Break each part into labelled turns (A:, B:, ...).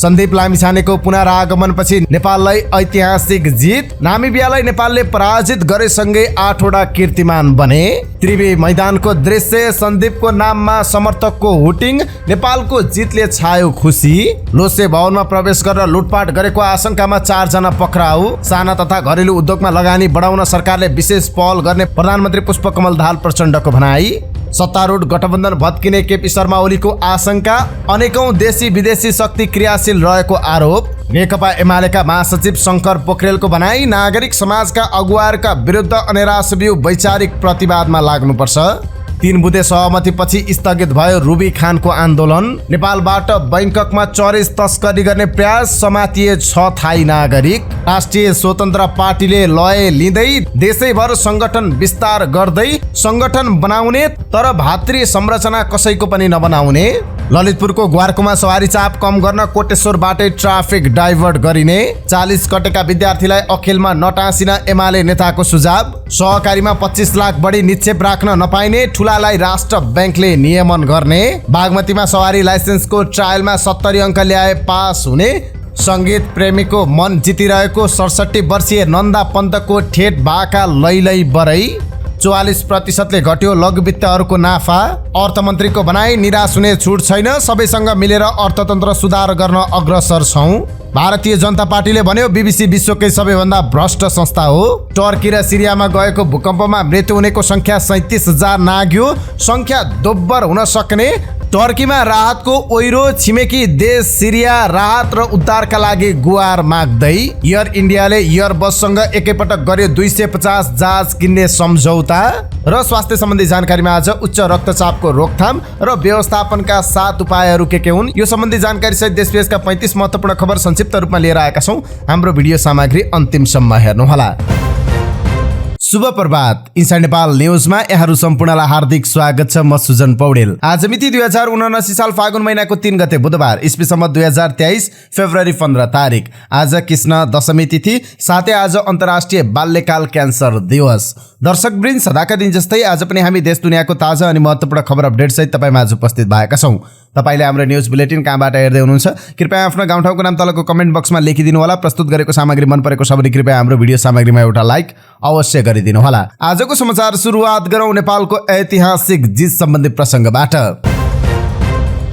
A: सन्दीप लामिछानेको पुनरागमनपछि नेपाललाई ऐतिहासिक जित। नामिबियालाई नेपालले पराजित गरेसँगै 8 वटा कीर्तिमान बने। त्रिवी मैदानको दृश्य, सन्दीपको नाममा समर्थकको हुटिङ, नेपालको जितले छायो खुसी। लोसे भवनमा प्रवेश गरेर लुटपाट गरेको आशंकामा 4 जना पक्राउ। साना तथा घरेलु उद्योगमा लगानी बढाउन सरकारले विशेष पहल गर्ने प्रधानमन्त्री पुष्पकमल दाहाल प्रचण्डको भनाई। सत्तारूढ गठबन्धन भत्किने केपी शर्मा ओलीको आशंका, अनेकौं देशी विदेशी शक्ति क्रियाशील रहेको आरोप। नेकपा एमालेका महासचिव शङ्कर पोखरेलको भनाई, नागरिक समाजका अगुवाहरूका विरुद्ध अनेरासबिउ वैचारिक प्रतिवादमा लाग्नुपर्छ। 3 बुँदे सहमतिपछि स्थगित भयो रुबी खानको आन्दोलन। नेपालबाट बैंककमा चोरिस तस्करी गर्ने प्रयास, समातिए 6 थाई नागरिक। राष्ट्रिय स्वतन्त्र पार्टीले लय लिँदै देशैभर संगठन विस्तार गर्दै संगठन बनाउने तर भातृ संरचना कसैको पनि नबनाउने। ललितपुरको ग्वारकोमा सवारी चाप कम गर्न कोटेश्वरबाटै ट्राफिक डाइभर्ट गरिने। 40 कटेका विद्यार्थीलाई अखेलमा नटाँसिन एमाले नेताको सुझाव। सहकारीमा 25 लाख बढी निक्षेप राख्न नपाइने, ठुलालाई राष्ट्र बैंकले नियमन गर्ने। बागमतीमा सवारी लाइसेन्सको ट्रायलमा 70 अङ्क ल्याए पास हुने। संगीत प्रेमीको मन जितिरहेको 67 वर्षीय नन्दा पन्तको ठेट भाका लैलै बरै। 44% घट्यो लघुवित्तहरूको नाफा। अर्थमन्त्रीको भनाई, निराश हुने छुट छैन, सबैसँग मिलेर अर्थतन्त्र सुधार गर्न अग्रसर छौं। भारतीय जनता पार्टीले भन्यो बीबीसी विश्वकै सबैभन्दा भ्रष्ट संस्था हो। टर्की र सिरियामा गएको भूकम्पमा मृत्यु हुनेको संख्या 37,000 नाग्यो। संख्या दोब्बर हुन सक्ने। टर्कीमा राहतको ओइरो, छिमेकी देश सिरिया राहत र उद्धारका लागि गुहार माग्दै। एयर इन्डियाले एयरबससँग एकैपटक गर्यो 250 जहाज किन्ने सम्झौता। र स्वास्थ्य सम्बन्धी जानकारीमा आज उच्च रक्तचापको रोकथाम र व्यवस्थापनका 7 उपायहरू के हुन्, यो सम्बन्धी जानकारी सहित देश विदेशका 35 महत्त्वपूर्ण खबर संक्षिप्त रूपमा लिएर आएका छौं। हाम्रो भिडियो सामग्री अन्तिमसम्म हेर्नुहोला। शुभ प्रभात। इन्साइड नेपाल न्यूजमा यहाँहरू सम्पूर्णलाई हार्दिक स्वागत छ। म सुजन पौडेल। आज मिति 2079 साल फागुन महिनाको 3 गते बुधबार, इस्वी सम्वत 2023 फेब्रुअरी 15 तारिक। आज कृष्ण दशमी तिथि, साथै आज अन्तर्राष्ट्रिय बाल्यकाल क्यान्सर दिवस। दर्शकवृन्द, सदाका दिन जस्तै आज पनि हामी देश दुनियाँको ताजा अनि महत्त्वपूर्ण खबर अपडेट सहित तपाईमा उपस्थित भएका छौं। तपाईले हाम्रो न्यूज बुलेटिन कहाँबाट हेर्दै हुनुहुन्छ, कृपया आफ्नो गाउँठाउँको नाम तलको कमेन्ट बक्समा लेखिदिनु होला। प्रस्तुत गरेको सामग्री मन परेको छ भने कृपया हाम्रो भिडियो सामग्रीमा एउटा लाइक अवश्य गरिदिनु होला। आजको समाचार सुरुवात गरौँ नेपालको ऐतिहासिक जित सम्बन्धी प्रसङ्गबाट।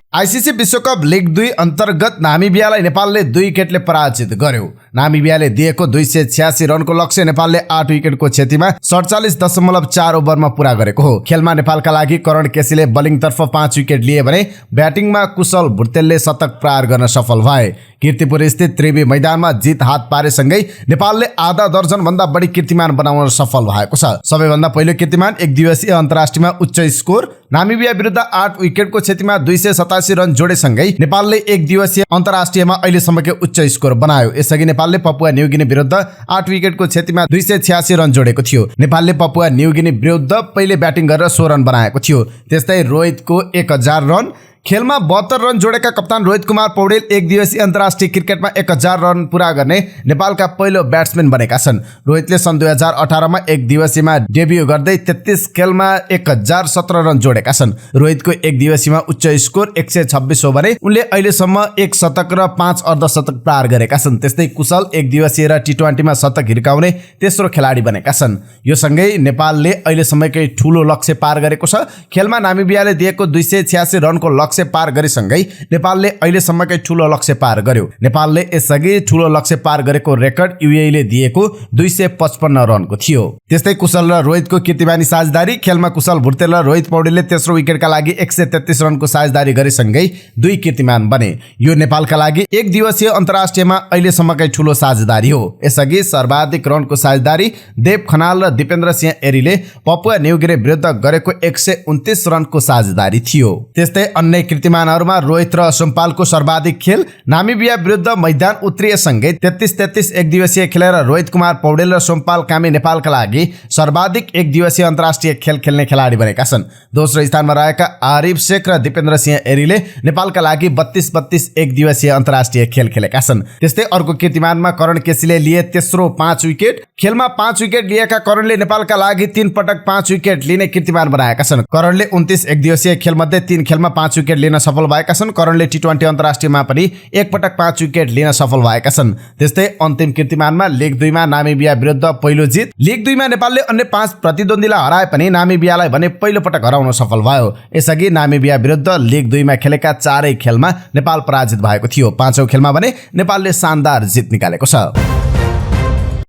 A: आइसिसी विश्वकप लिग 2 अन्तर्गत नामिबियालाई नेपालले 2 विकेटले पराजित गर्यो। नामिबियाले दिएको 286 रनको लक्ष्य नेपालले 8 विकेटको क्षतिमा 47.4 ओभरमा पूरा गरेको हो। खेलमा नेपालका लागि करण केसीले बलिङतर्फ 5 विकेट लिए भने ब्याटिङमा कुशल भुर्तेलले शतक प्रहार गर्न सफल भए। कीर्तिपुर स्थित त्रिवी मैदानमा जित हात पारेसँगै नेपालले आधा दर्जन भन्दा बढी कीर्तिमान बनाउन सफल भएको छ। सबैभन्दा पहिलो कीर्तिमान एक दिवसीय अन्तर्राष्ट्रियमा उच्च स्कोर। नामिबिया विरुद्ध 8 विकेटको क्षतिमा 287 रन जोडेसँगै नेपालले एक दिवसीय अन्तर्राष्ट्रियमा अहिलेसम्मकै उच्च स्कोर बनायो। यसअघि नेपालले पपुवा न्युगिनी विरुद्ध 8 विकेटको क्षतिमा 286 रन जोडेको थियो। नेपालले पपुवा न्युगिनी विरुद्ध पहिले ब्याटिङ गरेर 16 रन बनाएको थियो। त्यस्तै रोहितको 1000 रन। खेलमा 72 रन जोडेका कप्तान रोहित कुमार पौडेल एक दिवसीय अन्तर्राष्ट्रिय क्रिकेटमा 1000 रन पूरा गर्ने नेपालका पहिलो ब्याट्सम्यान बनेका छन्। रोहितले सन् 2018 मा एक दिवसीयमा डेब्यु गर्दै 33 खेलमा 1017 रन जोडेका छन्। रोहितको एक दिवसीयमा उच्च स्कोर 126 हो भने उनले अहिलेसम्म 1 शतक र 5 अर्धशतक प्रहार गरेका छन्। त्यस्तै कुशल एक दिवसीय र टी20 मा शतक हिर्काउने तेस्रो खेलाडी बनेका छन्। यो सँगै नेपालले अहिलेसम्मकै ठूलो लक्ष्य पार गरेको छ। खेलमा नामिबियाले दिएको 286 रनको लक्ष्य पार गरेसँगै नेपालले अहिलेसम्मकै ठूलो लक्ष्य पार गर्यो। नेपालले यसअघि ठूलो लक्ष्य पार गरेको रेकर्ड युएईले दिएको 255 रनको थियो। त्यस्तै कुशल र रोहितको कीर्तिमानी साझेदारी। खेलमा कुशल भुर्तेल र रोहित पौडेलले तेस्रो विकेटका लागि 133 रनको साझेदारी गरेसँगै 2 कीर्तिमान बने। यो नेपालका लागि एक दिवसीय अन्तर्राष्ट्रियमा अहिलेसम्मकै ठूलो साझेदारी हो। यसअघि सर्वाधिक रनको साझेदारी देव खनाल र दिपेन्द्र सिंह एरीले पपुवा न्युगिनी विरुद्ध गरेको 129 रनको साझेदारी थियो। त्यस्तै अन्य कीर्तिमानहरूमा रोहित र सोमपालको सर्वाधिक खेल। नामिबिया विरुद्ध मैदान उत्रिएसँगै 33 एक दिवसीय खेलेर रोहित कुमार पौडेल र सोमपाल कामी नेपालका लागि सर्वाधिक एक दिवसीय अन्तर्राष्ट्रिय खेल खेल्ने खेलाडी बनेका छन्। दोस्रो स्थानमा रहेका आरिफ शेख र दिपेन्द्र सिंह एरीले नेपालका लागि 32 एक दिवसीय अन्तर्राष्ट्रिय खेल खेलेका छन्। त्यस्तै अर्को कीर्तिमानमा करण केसीले लिए तेस्रो 5 विकेट। खेलमा 5 विकेट लिएका करणले नेपालका लागि 3 पटक 5 विकेट लिने कीर्तिमान बनाएका छन्। करणले 29 एक दिवसीय खेलमध्ये 3 खेलमा 5 विकेट लिन सफल भएका छन्। करणले टी20 अन्तर्राष्ट्रियमा पनि एकपटक 5 विकेट लिन सफल भएका छन्। त्यस्तै अन्तिम कीर्तिमानमा लिग 2 मा नामिबिया विरुद्ध पहिलो जित। लिग 2 मा नेपालले अन्य 5 प्रतिद्वन्दीलाई हराए पनि नामिबियालाई भने पहिलो पटक हराउन सफल भयो। यसअघि नामिबिया विरुद्ध लिग 2 मा खेलेका 4 खेलमा नेपाल पराजित भएको थियो। 5औं खेलमा भने नेपालले शानदार जित निकालेको छ।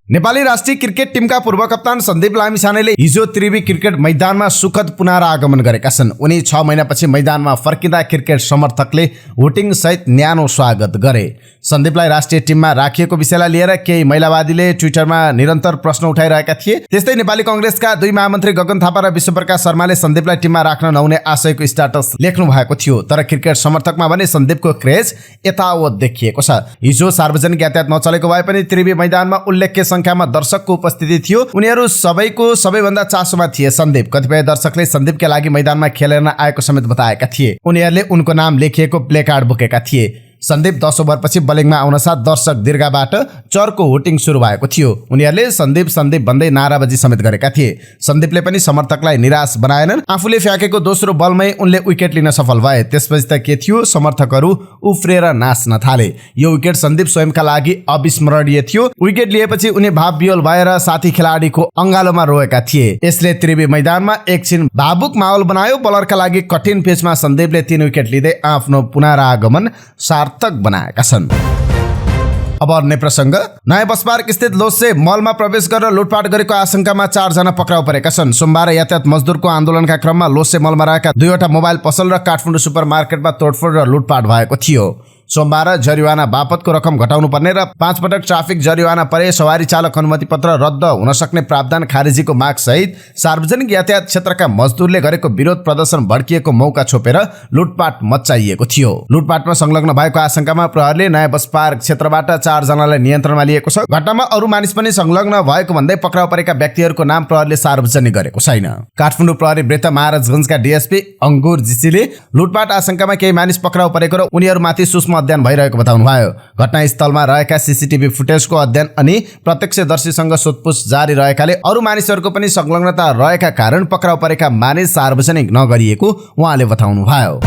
A: नेपाली राष्ट्रिय क्रिकेट टिमका पूर्व कप्तान सन्दीप लामिछानेले हिजो त्रिवी क्रिकेट मैदानमा सुखद पुनरागमन गरेका छन्। उनी 6 महिनापछि मैदानमा फर्किँदा क्रिकेट समर्थकले होटिङ सहित न्यानो स्वागत गरे। सन्दीपलाई राष्ट्रिय टिममा राखिएको विषयलाई लिएर केही महिलावादीले ट्विटरमा निरन्तर प्रश्न उठाइरहेका थिए। त्यस्तै नेपाली कांग्रेसका 2 महामन्त्री गगन थापा र विश्वप्रकाश शर्माले सन्दीपलाई टिममा राख्न नहुने आशयको स्ट्याटस लेख्नु भएको थियो। तर क्रिकेट समर्थकमा भने सन्दीपको क्रेज यथावत देखिएको छ। हिजो सार्वजनिक यातायात नचलेको भए पनि त्रिवी मैदानमा उल्लेख्य संख्यामा दर्शकको उपस्थिति थियो। उनीहरू सबैको सबैभन्दा चासोमा थिए सन्दीप। कतिपय दर्शकले सन्दीपका लागि मैदानमा खेलेर आएको समेत बताएका थिए। उनीहरूले उनको नाम लेखिएको प्ले कार्ड बोकेका थिए। सन्दीप 10 ओभरपछि बलिङमा आउन साथ दर्शक दीर्घाबाट चर्को होटिङ सुरु भएको थियो। उनीहरूले सन्दीप सन्दीप भन्दै नाराबाजी समेत गरेका थिए। सन्दीपले पनि समर्थकलाई निराश बनाएनन्। आफूले फ्याँकेको दोस्रो बलमै उनले विकेट लिन सफल भए। त्यसपछि त के थियो, समर्थकहरू उफ्रेर नाच्न थाले। यो विकेट सन्दीप स्वयंका लागि अविस्मरणीय थियो। विकेट लिएपछि उनी भावविह्वल भएर साथी खेलाडीको अङ्गालोमा रोएका थिए। यसले त्रिवी मैदानमा एकछिन भावुक माहौल बनायो। बलरका लागि कठिन पिचमा सन्दीपले 3 विकेट लिँदै आफ्नो पुनरागमन सार्थक बनाएका छन्। अब अन्य प्रसंग। नयाँ बस पार्क स्थित लोसे मलमा प्रवेश गरेर लुटपाट गरेको आशंकामा 4 जना पक्राउ परेका छन्। सोमबार यातायात मजदुरको आन्दोलनका क्रममा लोसे मलमा रहेका 2वटा मोबाइल पसल र काठमाडौँ सुपरमार्केटमा तोडफोड र लुटपाट भएको थियो। सोमबार जरिवाना बापतको रकम घटाउनु पर्ने र 5 पटक ट्राफिक जरिवाना परे सवारी चालक अनुमति पत्र रद्द हुन सक्ने प्रावधान खारेजीको माग सहित सार्वजनिक यातायात क्षेत्रका मजदुरले गरेको विरोध प्रदर्शन भड्किएको मौका छोपेर लुटपाट मच्चाइएको थियो। लुटपाटमा संलग्न भएको आशंकामा प्रहरीले नयाँ बस पार्क क्षेत्रबाट 4 जनालाई नियन्त्रणमा लिएको छ। घटनामा अरू मानिस पनि संलग्न भएको भन्दै पक्राउ परेका व्यक्तिहरूको नाम प्रहरीले सार्वजनिक गरेको छैन। काठमाडौँ प्रहरी वृत्त महाराजगञ्जका डीएसपी अंगुर जीसीले लुटपाट आशंकामा केही मानिस पक्राउ परेको र उनीहरूमाथि सूक्ष्म अध्ययन भइरहेको बताउनु भयो। घटनास्थलमा रहेका सीसीटीभी फुटेजको अध्ययन अनि प्रत्यक्षदर्शीसँग सोधपुछ जारी रहेकाले अरू मानिसहरूको पनि संलग्नता रहेका कारण पक्राउ परेका मानिस सार्वजनिक नगरिएको उहाँले बताउनु भयो।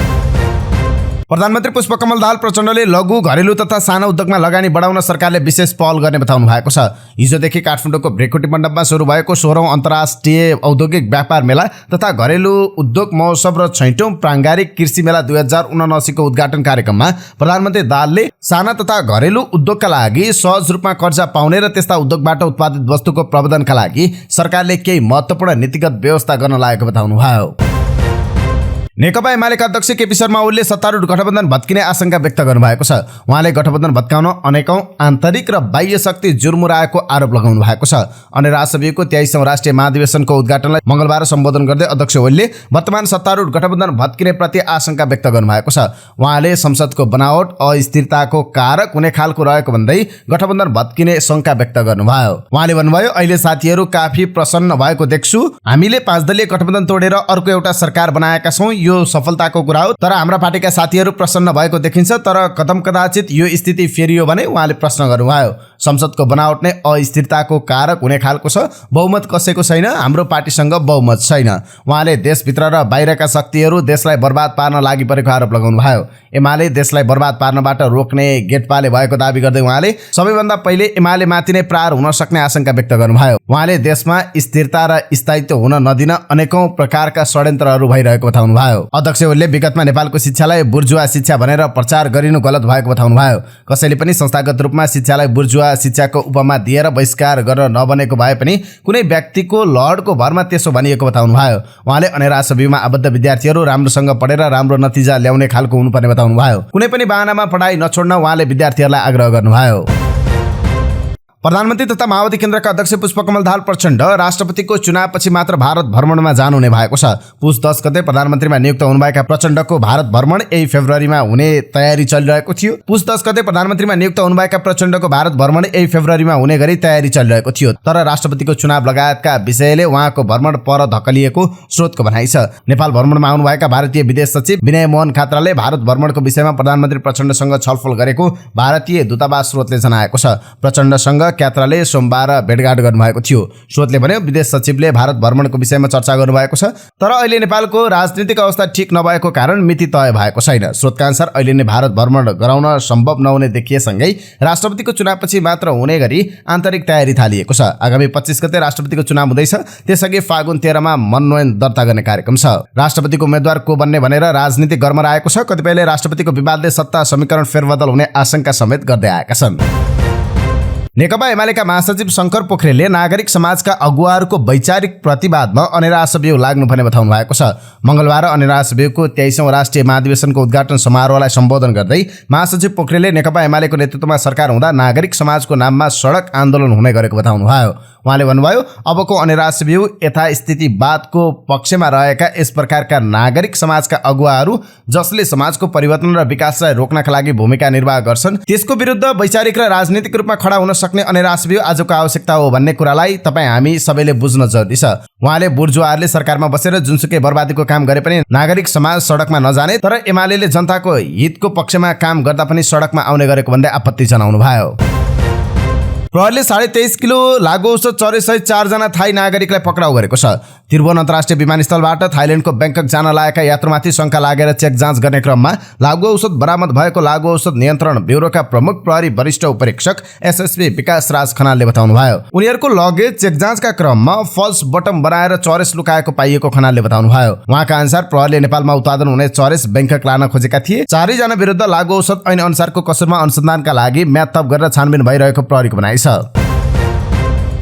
A: प्रधानमन्त्री पुष्पकमल दाहाल प्रचण्डले लघु घरेलु तथा सानो उद्योगमा लगानी बढाउन सरकारले विशेष पहल गर्ने बताउनु भएको छ। हिजोदेखि काठमाडौँको भ्रेकुटी मण्डपमा सुरु भएको 16औं अन्तर्राष्ट्रिय औद्योगिक व्यापार मेला तथा घरेलु उद्योग महोत्सव र 6औं प्राङ्गारिक कृषि मेला 2079 को उद्घाटन कार्यक्रममा प्रधानमन्त्री दाहालले साना तथा घरेलु उद्योगका लागि सहज रूपमा कर्जा पाउने र त्यस्ता उद्योगबाट उत्पादित वस्तुको प्रबन्धनका लागि सरकारले केही महत्त्वपूर्ण नीतिगत व्यवस्था गर्न लागेको बताउनु भयो। नेकपा एमालेका अध्यक्ष केपी शर्मा ओलीले सत्तारूढ गठबन्धन भत्किने आशंका व्यक्त गर्नुभएको छ। उहाँले गठबन्धन भत्काउन अनेकौं आन्तरिक र बाह्य शक्ति जुर्मुराएको आरोप लगाउनु भएको छ। अनि राष्ट्रसभीको 23औं राष्ट्रिय महाधिवेशनको उद्घाटनलाई मंगलबार सम्बोधन गर्दै अध्यक्ष ओलीले वर्तमान सत्तारूढ गठबन्धन भत्किने प्रति आशंका व्यक्त गर्नुभएको छ। उहाँले संसदको बनावट अस्थिरताको कारक हुने खालको रहेको भन्दै गठबन्धन भत्किने शंका व्यक्त गर्नुभयो। उहाँले भन्नुभयो, अहिले साथीहरू काफी प्रसन्न भएको देख्छु। हामीले 5 दलीय गठबन्धन तोडेर अर्को एउटा सरकार बनाएका छौं। यो सफलताको कुरा हो। तर हाम्रा पार्टीका साथीहरू प्रसन्न भएको देखिन्छ। तर कदम कदाचित यो स्थिति फेरियो भने उहाँले प्रश्न गर्नुभयो। संसदको बनावट नै अस्थिरताको कारक हुने खालको छ। बहुमत कसैको छैन। हाम्रो पार्टीसँग बहुमत छैन। उहाँले देशभित्र र बाहिरका शक्तिहरू देशलाई बर्बाद पार्न लागि परेको आरोप लगाउनु भयो। एमाले देशलाई बर्बाद पार्नबाट रोक्ने गेटपाले भएको दाबी गर्दै उहाँले सबैभन्दा पहिले एमाले माथि नै प्रहार हुन सक्ने आशंका व्यक्त गर्नुभयो। उहाँले देशमा स्थिरता र स्थायित्व हुन नदिन अनेकौं प्रकारका षड्यन्त्रहरू भइरहेको बताउनु भयो। अध्यक्ष ओलीले विगतमा नेपालको शिक्षालाई बुर्जुवा शिक्षा भनेर प्रचार गरिनु गलत भएको बताउनु भयो। कसैले पनि संस्थागत रूपमा शिक्षालाई बुर्जुवा शिक्षाको उपमा दिएर बहिष्कार गर्न नबनेको भए पनि कुनै व्यक्तिको लहरको भरमा त्यसो भनिएको बताउनु भयो। उहाँले अन्य राष्ट्रसभीमा आबद्ध विद्यार्थीहरू राम्रोसँग पढेर राम्रो नतिजा ल्याउने खालको हुनुपर्ने बताउनु भयो। कुनै पनि बहानामा पढाइ नछोड्न उहाँले विद्यार्थीहरूलाई आग्रह गर्नुभयो। प्रधानमन्त्री तथा माओवादी केन्द्रका अध्यक्ष पुष्पकमल दाहाल प्रचण्ड राष्ट्रपतिको चुनावपछि मात्र भारत भ्रमणमा जानुहुने भएको छ। पुस 10 गते प्रधानमन्त्रीमा नियुक्त हुनुभएका प्रचण्डको भारत भ्रमण यही फेब्रुअरीमा हुने तयारी चलिरहेको थियो। पुस 10 गते प्रधानमन्त्रीमा नियुक्त हुनुभएका प्रचण्डको भारत भ्रमण यही फेब्रुअरीमा हुने गरी तयारी चलिरहेको थियो। तर राष्ट्रपतिको चुनाव लगायतका विषयले उहाँको भ्रमण पर धकलिएको स्रोतको भनाइ छ। नेपाल भ्रमणमा आउनुभएका भारतीय विदेश सचिव विनय मोहन खात्राले भारत भ्रमणको विषयमा प्रधानमन्त्री प्रचण्डसँग छलफल गरेको भारतीय दूतावास स्रोतले जनाएको छ। प्रचण्डसँग प्रशासक यात्राले सोमबार भेटघाट गर्नुभएको थियो। स्रोतले भन्यो विदेश सचिवले भारत भ्रमणको विषयमा चर्चा गर्नुभएको छ, तर अहिले नेपालको राजनीतिक अवस्था ठिक नभएको कारण मिति तय भएको छैन। स्रोतका अनुसार अहिले नै भारत भ्रमण गराउन सम्भव नहुने देखिएसँगै राष्ट्रपतिको चुनावपछि मात्र हुने गरी आन्तरिक तयारी थालिएको छ। आगामी 25 गते राष्ट्रपतिको चुनाव हुँदैछ, त्यसअघि फागुन 13 मा मनोनयन दर्ता गर्ने कार्यक्रम छ। राष्ट्रपतिको उम्मेद्वार को बन्ने भनेर राजनीति गरमराएको छ। कतिपयले राष्ट्रपतिको विवादले सत्ता समीकरण फेरबदल हुने आशंका समेत गर्दै आएका छन्। नेकपा एमालेका महासचिव शङ्कर पोखरेलले नागरिक समाजका अगुवाहरूको वैचारिक प्रतिवादमा अनेरास बिउ लाग्नुपर्ने बताउनु भएको छ। मंगलबार अनेरास बिउको 23औं राष्ट्रिय महाधिवेशनको उद्घाटन समारोहलाई सम्बोधन गर्दै महासचिव पोखरेलले नेकपा एमालेको नेतृत्वमा सरकार हुँदा नागरिक समाजको नाममा सडक आन्दोलन हुने गरेको बताउनुभयो। उहाँले भन्नुभयो, अबको अनेरास बिउ यथास्थितिवादको पक्षमा रहेका यस प्रकारका नागरिक समाजका अगुवाहरू जसले समाजको परिवर्तन र विकासलाई रोक्नका लागि भूमिका निर्वाह गर्छन्, त्यसको विरुद्ध वैचारिक र राजनीतिक रूपमा खडा हुन सक्ने अनेरास बिउ आजको आवश्यकता हो भन्ने कुरालाई तपाईँ हामी सबैले बुझ्न जरुरी छ। उहाँले बुर्जुवाहरूले सरकारमा बसेर जुनसुकै बर्बादीको काम गरे पनि नागरिक समाज सडकमा नजाने, तर एमालेले जनताको हितको पक्षमा काम गर्दा पनि सडकमा आउने गरेको भन्दै आपत्ति जनाउनु भयो। प्रहरीले 23.5 किलो लागु औषध चोरेसहित 4 जना थाई नागरिकलाई पक्राउ गरेको छ। त्रिभुवन अन्तर्राष्ट्रिय विमानस्थलबाट थाइल्यान्डको ब्याङ्कक जान लागेका यात्रुमाथि शंका लागेर चेक जाँच गर्ने क्रममा लागु औषध बरामद भएको लागु औषध नियन्त्रण ब्युरोका प्रमुख प्रहरी वरिष्ठ उपरीक्षक एसएसपी विकास राज खनालले बताउनुभयो। उनीहरूको लगेज चेक जाँचका क्रममा फल्स बटम बनाएर चोरेस लुकाएको पाइएको खनालले बताउनुभयो। उहाँका अनुसार प्रहरीले नेपालमा उत्पादन हुने चोरेस ब्याङ्कक लान खोजेका थिए। 4 जना विरुद्ध लागु औषध ऐन अनुसारको कसुरमा अनुसन्धानका लागि म्याद थप गरेर छानबिन भइरहेको प्रहरीको भनाइ छ।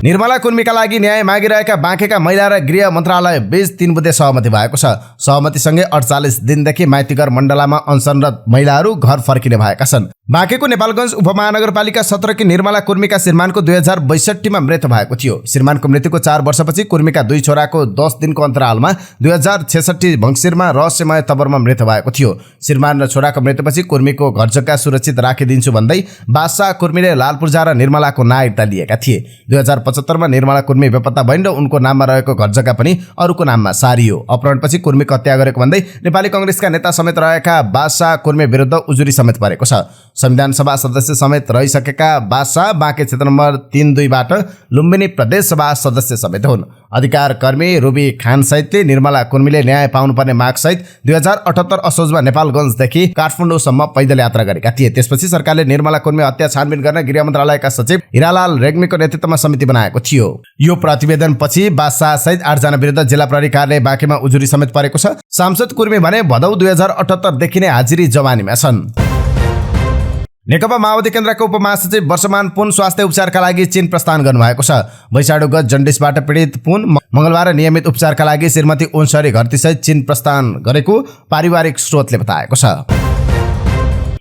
A: निर्मला कुर्मीका लागि न्याय मागिरहेका बाँकेका महिला र गृह मन्त्रालय बीच 3 बुँदे सहमति भएको छ। सहमतिसँगै 48 दिनदेखि माइतीघर मण्डलामा अनसनरत महिलाहरू घर फर्किने भएका छन्। बाँकेको नेपालगञ्ज उपमहानगरपालिका 17 की निर्मला कुर्मीका श्रीमानको 2062 मा मृत्यु भएको थियो। श्रीमानको मृत्युको 4 वर्षपछि कुर्मीका 2 छोराको 10 दिनको अन्तरालमा 2066 भङ्सिरमा रहस्यमय तवरमा मृत्यु भएको थियो। श्रीमान र छोराको मृत्युपछि कुर्मीको घरजग्गा सुरक्षित राखिदिन्छु भन्दै बादशाह कुर्मीले लालपूर्जा र निर्मलाको नागरिकता लिएका थिए। 2075 मा निर्मला कुर्मी बेपत्ता भइन् र उनको नाममा रहेको घरजग्गा पनि अरूको नाममा सारियो। अपहरणपछि कुर्मीको हत्या गरेको भन्दै नेपाली कांग्रेसका नेता समेत रहेका बादशाह कुर्मी विरुद्ध उजुरी समेत परेको छ। संविधान सभा सदस्य समेत रहिसकेका बादशाह बाँके क्षेत्र नम्बर 32 बाट लुम्बिनी प्रदेश सभा सदस्य समेत हुन्। अधिकार कर्मी रुबी खान सहितले निर्मला कुर्मीले न्याय पाउनुपर्ने माग सहित 2078 असोजमा नेपालगञ्जदेखि काठमाडौँसम्म पैदल यात्रा गरेका थिए। त्यसपछि सरकारले निर्मला कुर्मी हत्या छानबिन गर्न गृह मन्त्रालयका सचिव हिरालाल रेग्मीको नेतृत्वमा समिति बनाएको थियो। यो प्रतिवेदन पछि बादशाह सहित 8 जना विरुद्ध जिल्ला प्रहरी कार्यालय बाँकेमा उजुरी समेत परेको छ। सांसद कुर्मी भने भदौ 2078 देखि नै हाजिरी जवानीमा छन्। नेकपा माओवादी केन्द्रका उपमहासचिव वर्षमान पुन स्वास्थ्य उपचारका लागि चीन प्रस्थान गर्नुभएको छ। वैषाणुगत जन्डिसबाट पीडित पुन मंगलबार नियमित उपचारका लागि श्रीमती ओन्सरी घरतीसहित चीन प्रस्थान गरेको पारिवारिक स्रोतले बताएको छ।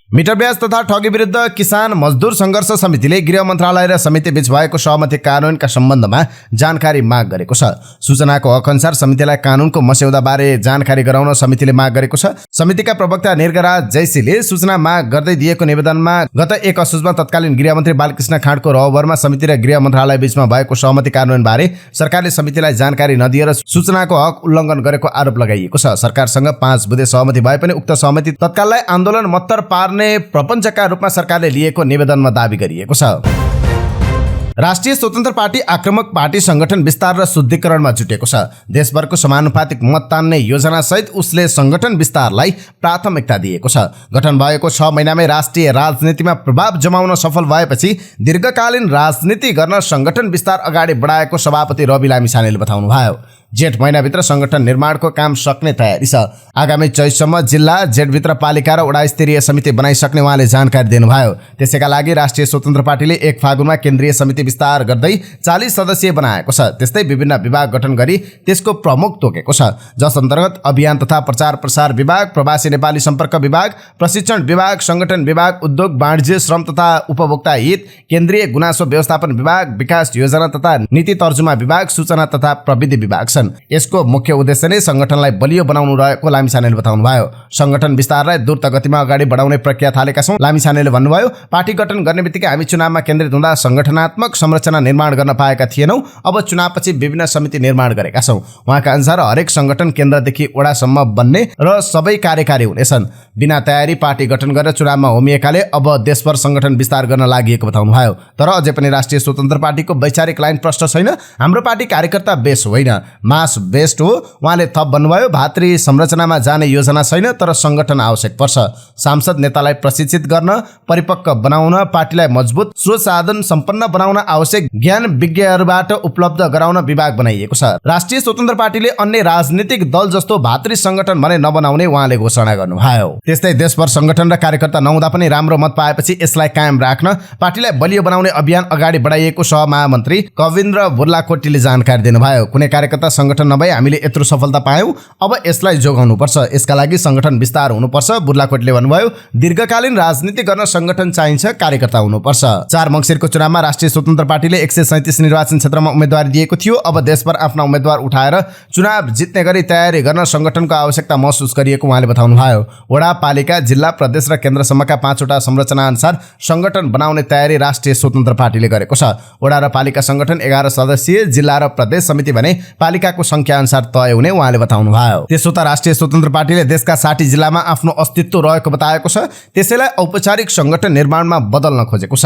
A: मिटर ब्याज तथा ठगी विरुद्ध किसान मजदुर संघर्ष समितिले गृह मन्त्रालय र समिति बीच भएको सहमति कार्यान्वयनका सम्बन्धमा जानकारी माग गरेको छ। सूचनाको हक अनुसार समितिलाई कानूनको मस्यौदा बारे जानकारी गराउन समितिले माग गरेको छ। समितिका प्रवक्ता निर्गराज जयसीले सूचना माग गर्दै दिएको निवेदनमा गत 1 असोजमा तत्कालीन गृहमन्त्री बालकृष्ण खाँडको रहबरमा समिति र गृह मन्त्रालय बीचमा भएको सहमति कार्यान्वयन बारे सरकारले समितिलाई जानकारी नदिएर सूचनाको हक उल्लङ्घन गरेको आरोप लगाइएको छ। सरकारसँग 5 बुँदे सहमति भए पनि उक्त सहमति तत्काललाई आन्दोलन मत्तर पार्ने प्रपञ्चका रूपमा सरकारले लिएको निवेदनमा दाबी गरिएको छ। राष्ट्रिय स्वतन्त्र पार्टी आक्रमक पार्टी संगठन विस्तार र शुद्धिकरणमा जुटेको छ। देशभरको समानुपातिक मत तान्ने योजना सहित उसले संगठन विस्तारलाई प्राथमिकता दिएको छ। गठन भएको 6 महिनामै राष्ट्रिय राजनीतिमा प्रभाव जमाउन सफल भएपछि दीर्घकालीन राजनीति गर्न संगठन विस्तार अगाडि बढाएको सभापति रवि लामिछानेले बताउनुभयो। जेठ महिनाभित्र संगठन निर्माणको काम सक्ने तयारी छ। आगामी चैतसम्म जिल्ला जेठभित्र पालिका र वडा स्तरीय समिति बनाइसक्ने उहाँले जानकारी दिनुभयो। त्यसैका लागि राष्ट्रिय स्वतन्त्र पार्टीले 1 फागुनमा केन्द्रीय समिति विस्तार गर्दै 40 सदस्यीय बनाएको छ। त्यस्तै विभिन्न विभाग गठन गरी त्यसको प्रमुख तोकेको छ, जस अन्तर्गत अभियान तथा प्रचार प्रसार विभाग, प्रवासी नेपाली सम्पर्क विभाग, प्रशिक्षण विभाग, संगठन विभाग, उद्योग वाणिज्य श्रम तथा उपभोक्ता हित, केन्द्रीय गुनासो व्यवस्थापन विभाग, विकास योजना तथा नीति तर्जुमा विभाग, सूचना तथा प्रविधि विभाग छ। छन्। यसको मुख्य उद्देश्य नै संगठनलाई बलियो बनाउनु रहेको लामिछानेले बताउनुभयो। संगठन विस्तारलाई द्रुत गतिमा अगाडि बढाउने प्रक्रिया थालेका छौं। लामिछानेले भन्नुभयो, पार्टी गठन गर्ने बित्तिकै हामी चुनावमा केन्द्रित हुँदा संगठनात्मक संरचना निर्माण गर्न पाएका थिएनौं। अब चुनावपछि विभिन्न समिति निर्माण गरेका छौं। उहाँका अनुसार हरेक संगठन केन्द्रदेखि वडासम्म बन्ने र सबै कार्यकारी हुनेछन्। बिना तयारी पार्टी गठन गरेर चुनावमा होमिएकाले अब देशभर संगठन विस्तार गर्न लागि बताउनुभयो। तर अझै पनि राष्ट्रिय स्वतन्त्र पार्टीको वैचारिक लाइन प्रष्ट छैन। हाम्रो पार्टी कार्यकर्ता बेस होइन, मास बेस्ड हो। उहाँले थप भन्नुभयो, भातृ संरचनामा जाने योजना छैन, तर संगठन आवश्यक पर्छ। सांसद नेतालाई प्रशिक्षित गर्न, परिपक्व बनाउन, पार्टीलाई मजबुत स्रोत साधन सम्पन्न बनाउन आवश्यक ज्ञान विज्ञहरूबाट उपलब्ध गराउन विभाग बनाइएको छ। राष्ट्रिय स्वतन्त्र पार्टीले अन्य राजनीतिक दल जस्तो भातृ संगठन भने नबनाउने उहाँले घोषणा गर्नुभयो। त्यस्तै देशभर संगठन र कार्यकर्ता नहुँदा पनि राम्रो मत पाएपछि यसलाई कायम राख्न पार्टीलाई बलियो बनाउने अभियान अगाडि बढाइएको सहमहामन्त्री कविन्द्र बुर्लाकोटीले जानकारी दिनुभयो। कुनै कार्यकर्ता संगठन नभई हामीले यत्रो सफलता पायौं, अब यसलाई जोगाउनुपर्छ। यसका लागि संगठन विस्तार हुनुपर्छ। बुर्लाकोटीले भन्नुभयो, दीर्घकालीन राजनीति गर्न संगठन चाहिन्छ, कार्यकर्ता हुनुपर्छ। 4 मङ्सिरको चुनावमा राष्ट्रिय स्वतन्त्र पार्टीले 137 निर्वाचन क्षेत्रमा उम्मेदवारी दिएको थियो। अब देशभर आफ्ना उम्मेदवार उठाएर चुनाव जित्ने गरी तयारी गर्न संगठनको आवश्यकता महसुस गरिएको उहाँले बताउनुभयो। वडा, पालिका, जिल्ला, प्रदेश र केन्द्रसम्मका 5 वटा संरचना अनुसार संगठन बनाउने तयारी राष्ट्रिय स्वतन्त्र पार्टीले गरेको छ। वडा र पालिका संगठन 11 सदस्यीय, जिल्ला र प्रदेश समिति भने पालिकाको संख्या अनुसार तय हुने उहाँले बताउनुभयो। त्यसो त राष्ट्रिय स्वतन्त्र पार्टीले देशका 60 जिल्लामा आफ्नो अस्तित्व रहेको बताएको छ। त्यसैलाई औपचारिक संगठन निर्माणमा बदल्न खोजेको छ।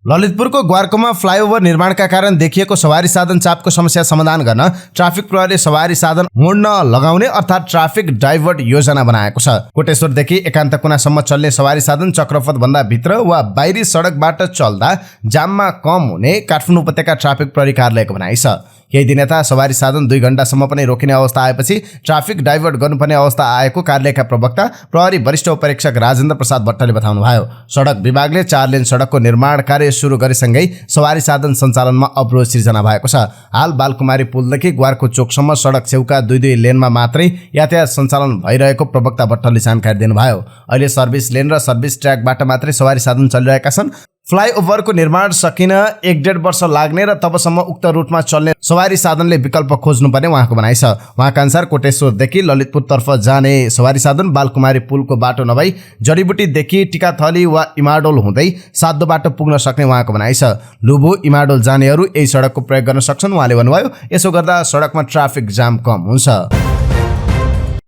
A: ललितपुरको ग्वारकोमा फ्लाइओभर निर्माणका कारण देखिएको सवारी साधन चापको समस्या समाधान गर्न ट्राफिक प्रहरीले सवारी साधन मोड्न लगाउने अर्थात् ट्राफिक डाइभर्ट योजना बनाएको छ। कोटेश्वरदेखि एकान्त कुनासम्म चल्ने सवारी साधन चक्रपथ भन्दा भित्र वा बाहिरी सडकबाट चल्दा जाममा कम हुने काठमाडौँ उपत्यका ट्राफिक प्रहरी कार्यालयको भनाइ छ। केही दिन यता सवारी साधन 2 घण्टासम्म पनि रोकिने अवस्था आएपछि ट्राफिक डाइभर्ट गर्नुपर्ने अवस्था आएको कार्यालयका प्रवक्ता प्रहरी वरिष्ठ उपरीक्षक राजेन्द्र प्रसाद भट्टले बताउनुभयो। सडक विभागले 4 लेन सडकको निर्माण कार्य सुरु गरेसँगै सवारी साधन सञ्चालनमा अवरोध सिर्जना भएको छ। हाल बालकुमारी पुलदेखि ग्वारको चोकसम्म सडक छेउका 2 लेनमा मात्रै यातायात सञ्चालन भइरहेको प्रवक्ता भट्टले जानकारी दिनुभयो। अहिले सर्भिस लेन र सर्भिस ट्र्याकबाट मात्रै सवारी साधन चलिरहेका छन्। फ्लाइओभरको निर्माण सकिन 1-1.5 वर्ष लाग्ने र तबसम्म उक्त रुटमा चल्ने सवारी साधनले विकल्प खोज्नुपर्ने उहाँको भनाइ छ। उहाँका अनुसार कोटेश्वरदेखि ललितपुरतर्फ जाने सवारी साधन बालकुमारी पुलको बाटो नभई जडीबुटीदेखि टिकाथली वा इमाडोल हुँदै साद्धो बाटो पुग्न सक्ने उहाँको भनाइ छ। लुबु, इमाडोल जानेहरू यही सडकको प्रयोग गर्न सक्छन् उहाँले भन्नुभयो। यसो गर्दा सडकमा ट्राफिक जाम कम हुन्छ।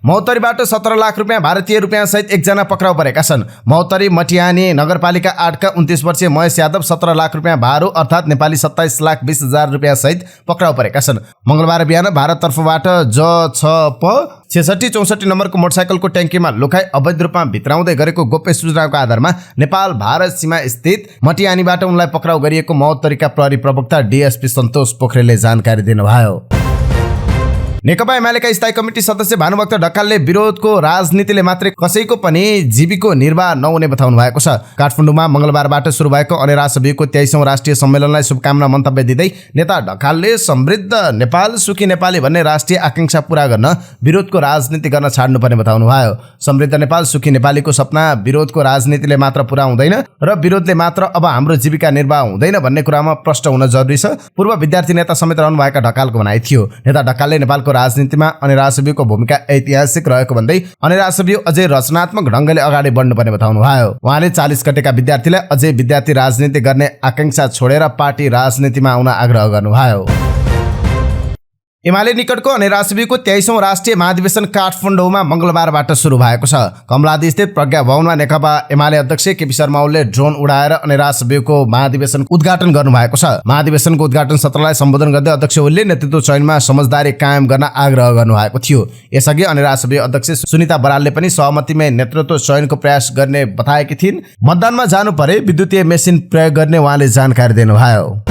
A: मौतरीबाट 17 लाख रुपियाँ भारतीय रुपियाँ सहित 1 जना पक्राउ परेका छन्। मौतरी मटियानी नगरपालिका 8 का 29 वर्षीय महेश यादव 17 लाख रुपियाँ भारू अर्थात् नेपाली 27,20,000 रुपियाँ सहित पक्राउ परेका छन्। मंगलबार बिहान भारततर्फबाट J6P 6664 नम्बरको मोटरसाइकलको ट्याङ्कीमा लुकाई अवैध रूपमा भित्राउँदै गरेको गोप्य सूचनाको आधारमा नेपाल भारत सीमा स्थित मटियानीबाट उनलाई पक्राउ गरिएको मौतरीका प्रहरी प्रवक्ता डीएसपी सन्तोष पोखरेलले जानकारी दिनुभयो। नेकपा एमालेका स्थायी कमिटी सदस्य भानुभक्त ढकालले विरोधको राजनीतिले मात्रै कसैको पनि जीविको निर्वाह नहुने बताउनु भएको छ। काठमाडौँमा मंगलबारबाट सुरु भएको अनेरासभिको 23औं राष्ट्रिय सम्मेलनलाई शुभकामना मन्तव्य दिँदै नेता ढकालले समृद्ध नेपाल सुखी नेपाली भन्ने राष्ट्रिय आकांक्षा पूरा गर्न विरोधको राजनीति गर्न छाड्नुपर्ने बताउनु भयो। समृद्ध नेपाल सुखी नेपालीको सपना विरोधको राजनीतिले मात्र पूरा हुँदैन र विरोधले मात्र अब हाम्रो जीविका निर्वाह हुँदैन भन्ने कुरामा प्रष्ट हुन जरुरी छ। पूर्व विद्यार्थी नेता समेत रहनुभएका ढकालको भनाइ थियो। नेता ढकालले नेपालको राजनीतिमा अनेरासभिको भूमिका ऐतिहासिक रहेको भन्दै अनेरासभि अझै रचनात्मक ढंगले अगाडि बढ्नुपर्ने बताउनुभयो। उहाँले 40 गतेका विद्यार्थीलाई अझै विद्यार्थी राजनीति गर्ने आकांक्षा छोडेर पार्टी राजनीतिमा आउन आग्रह गर्नुभयो। एमाले निकटको अनेरासभिको 23औं राष्ट्रिय महाधिवेशन काठमाडौँमा मंगलबारबाट सुरु भएको छ। कमलादी स्थित प्रज्ञा भवनमा नेकपा एमाले अध्यक्ष केपी शर्मा ओलीले ड्रोन उडाएर अनेरासभिको महाधिवेशन उद्घाटन गर्नुभएको छ। महाधिवेशनको उद्घाटन सत्रलाई सम्बोधन गर्दै अध्यक्ष ओलीले नेतृत्व चयनमा समझदारी कायम गर्न आग्रह गर्नुभएको थियो। यसअघि अनेरासभि अध्यक्ष सुनिता बरालले पनि सहमतिमै नेतृत्व चयनको प्रयास गर्ने बताएकी थिइन्। मतदानमा जानु परे विद्युतीय मेसिन प्रयोग गर्ने उहाँले जानकारी दिनुभयो।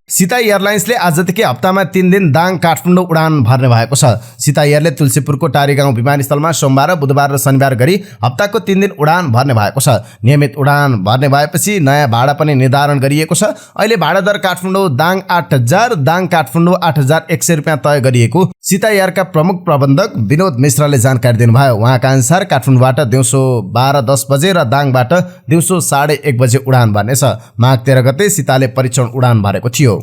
A: सीता एयरलाइन्सले आजदेखि हप्तामा 3 दिन दाङ काठमाडौँ उडान भर्ने भएको छ। सीता एयरले तुलसीपुरको टारीगाउँ विमानस्थलमा सोमबार, बुधबार र शनिबार गरी हप्ताको 3 दिन उडान भर्ने भएको छ। नियमित उडान भर्ने भएपछि नयाँ भाडा पनि निर्धारण गरिएको छ। अहिले भाडा दर काठमाडौँ दाङ 8,000, दाङ काठमाडौँ 8,100 रुपियाँ तय गरिएको सीता एयरका प्रमुख प्रबन्धक विनोद मिश्रले जानकारी दिनुभयो। उहाँका अनुसार काठमाडौँबाट दिउँसो 12:10 बजे र दाङबाट दिउँसो 1:30 बजे उडान भर्नेछ। माघ 13 गते सीताले परीक्षण उडान भरेको थियो।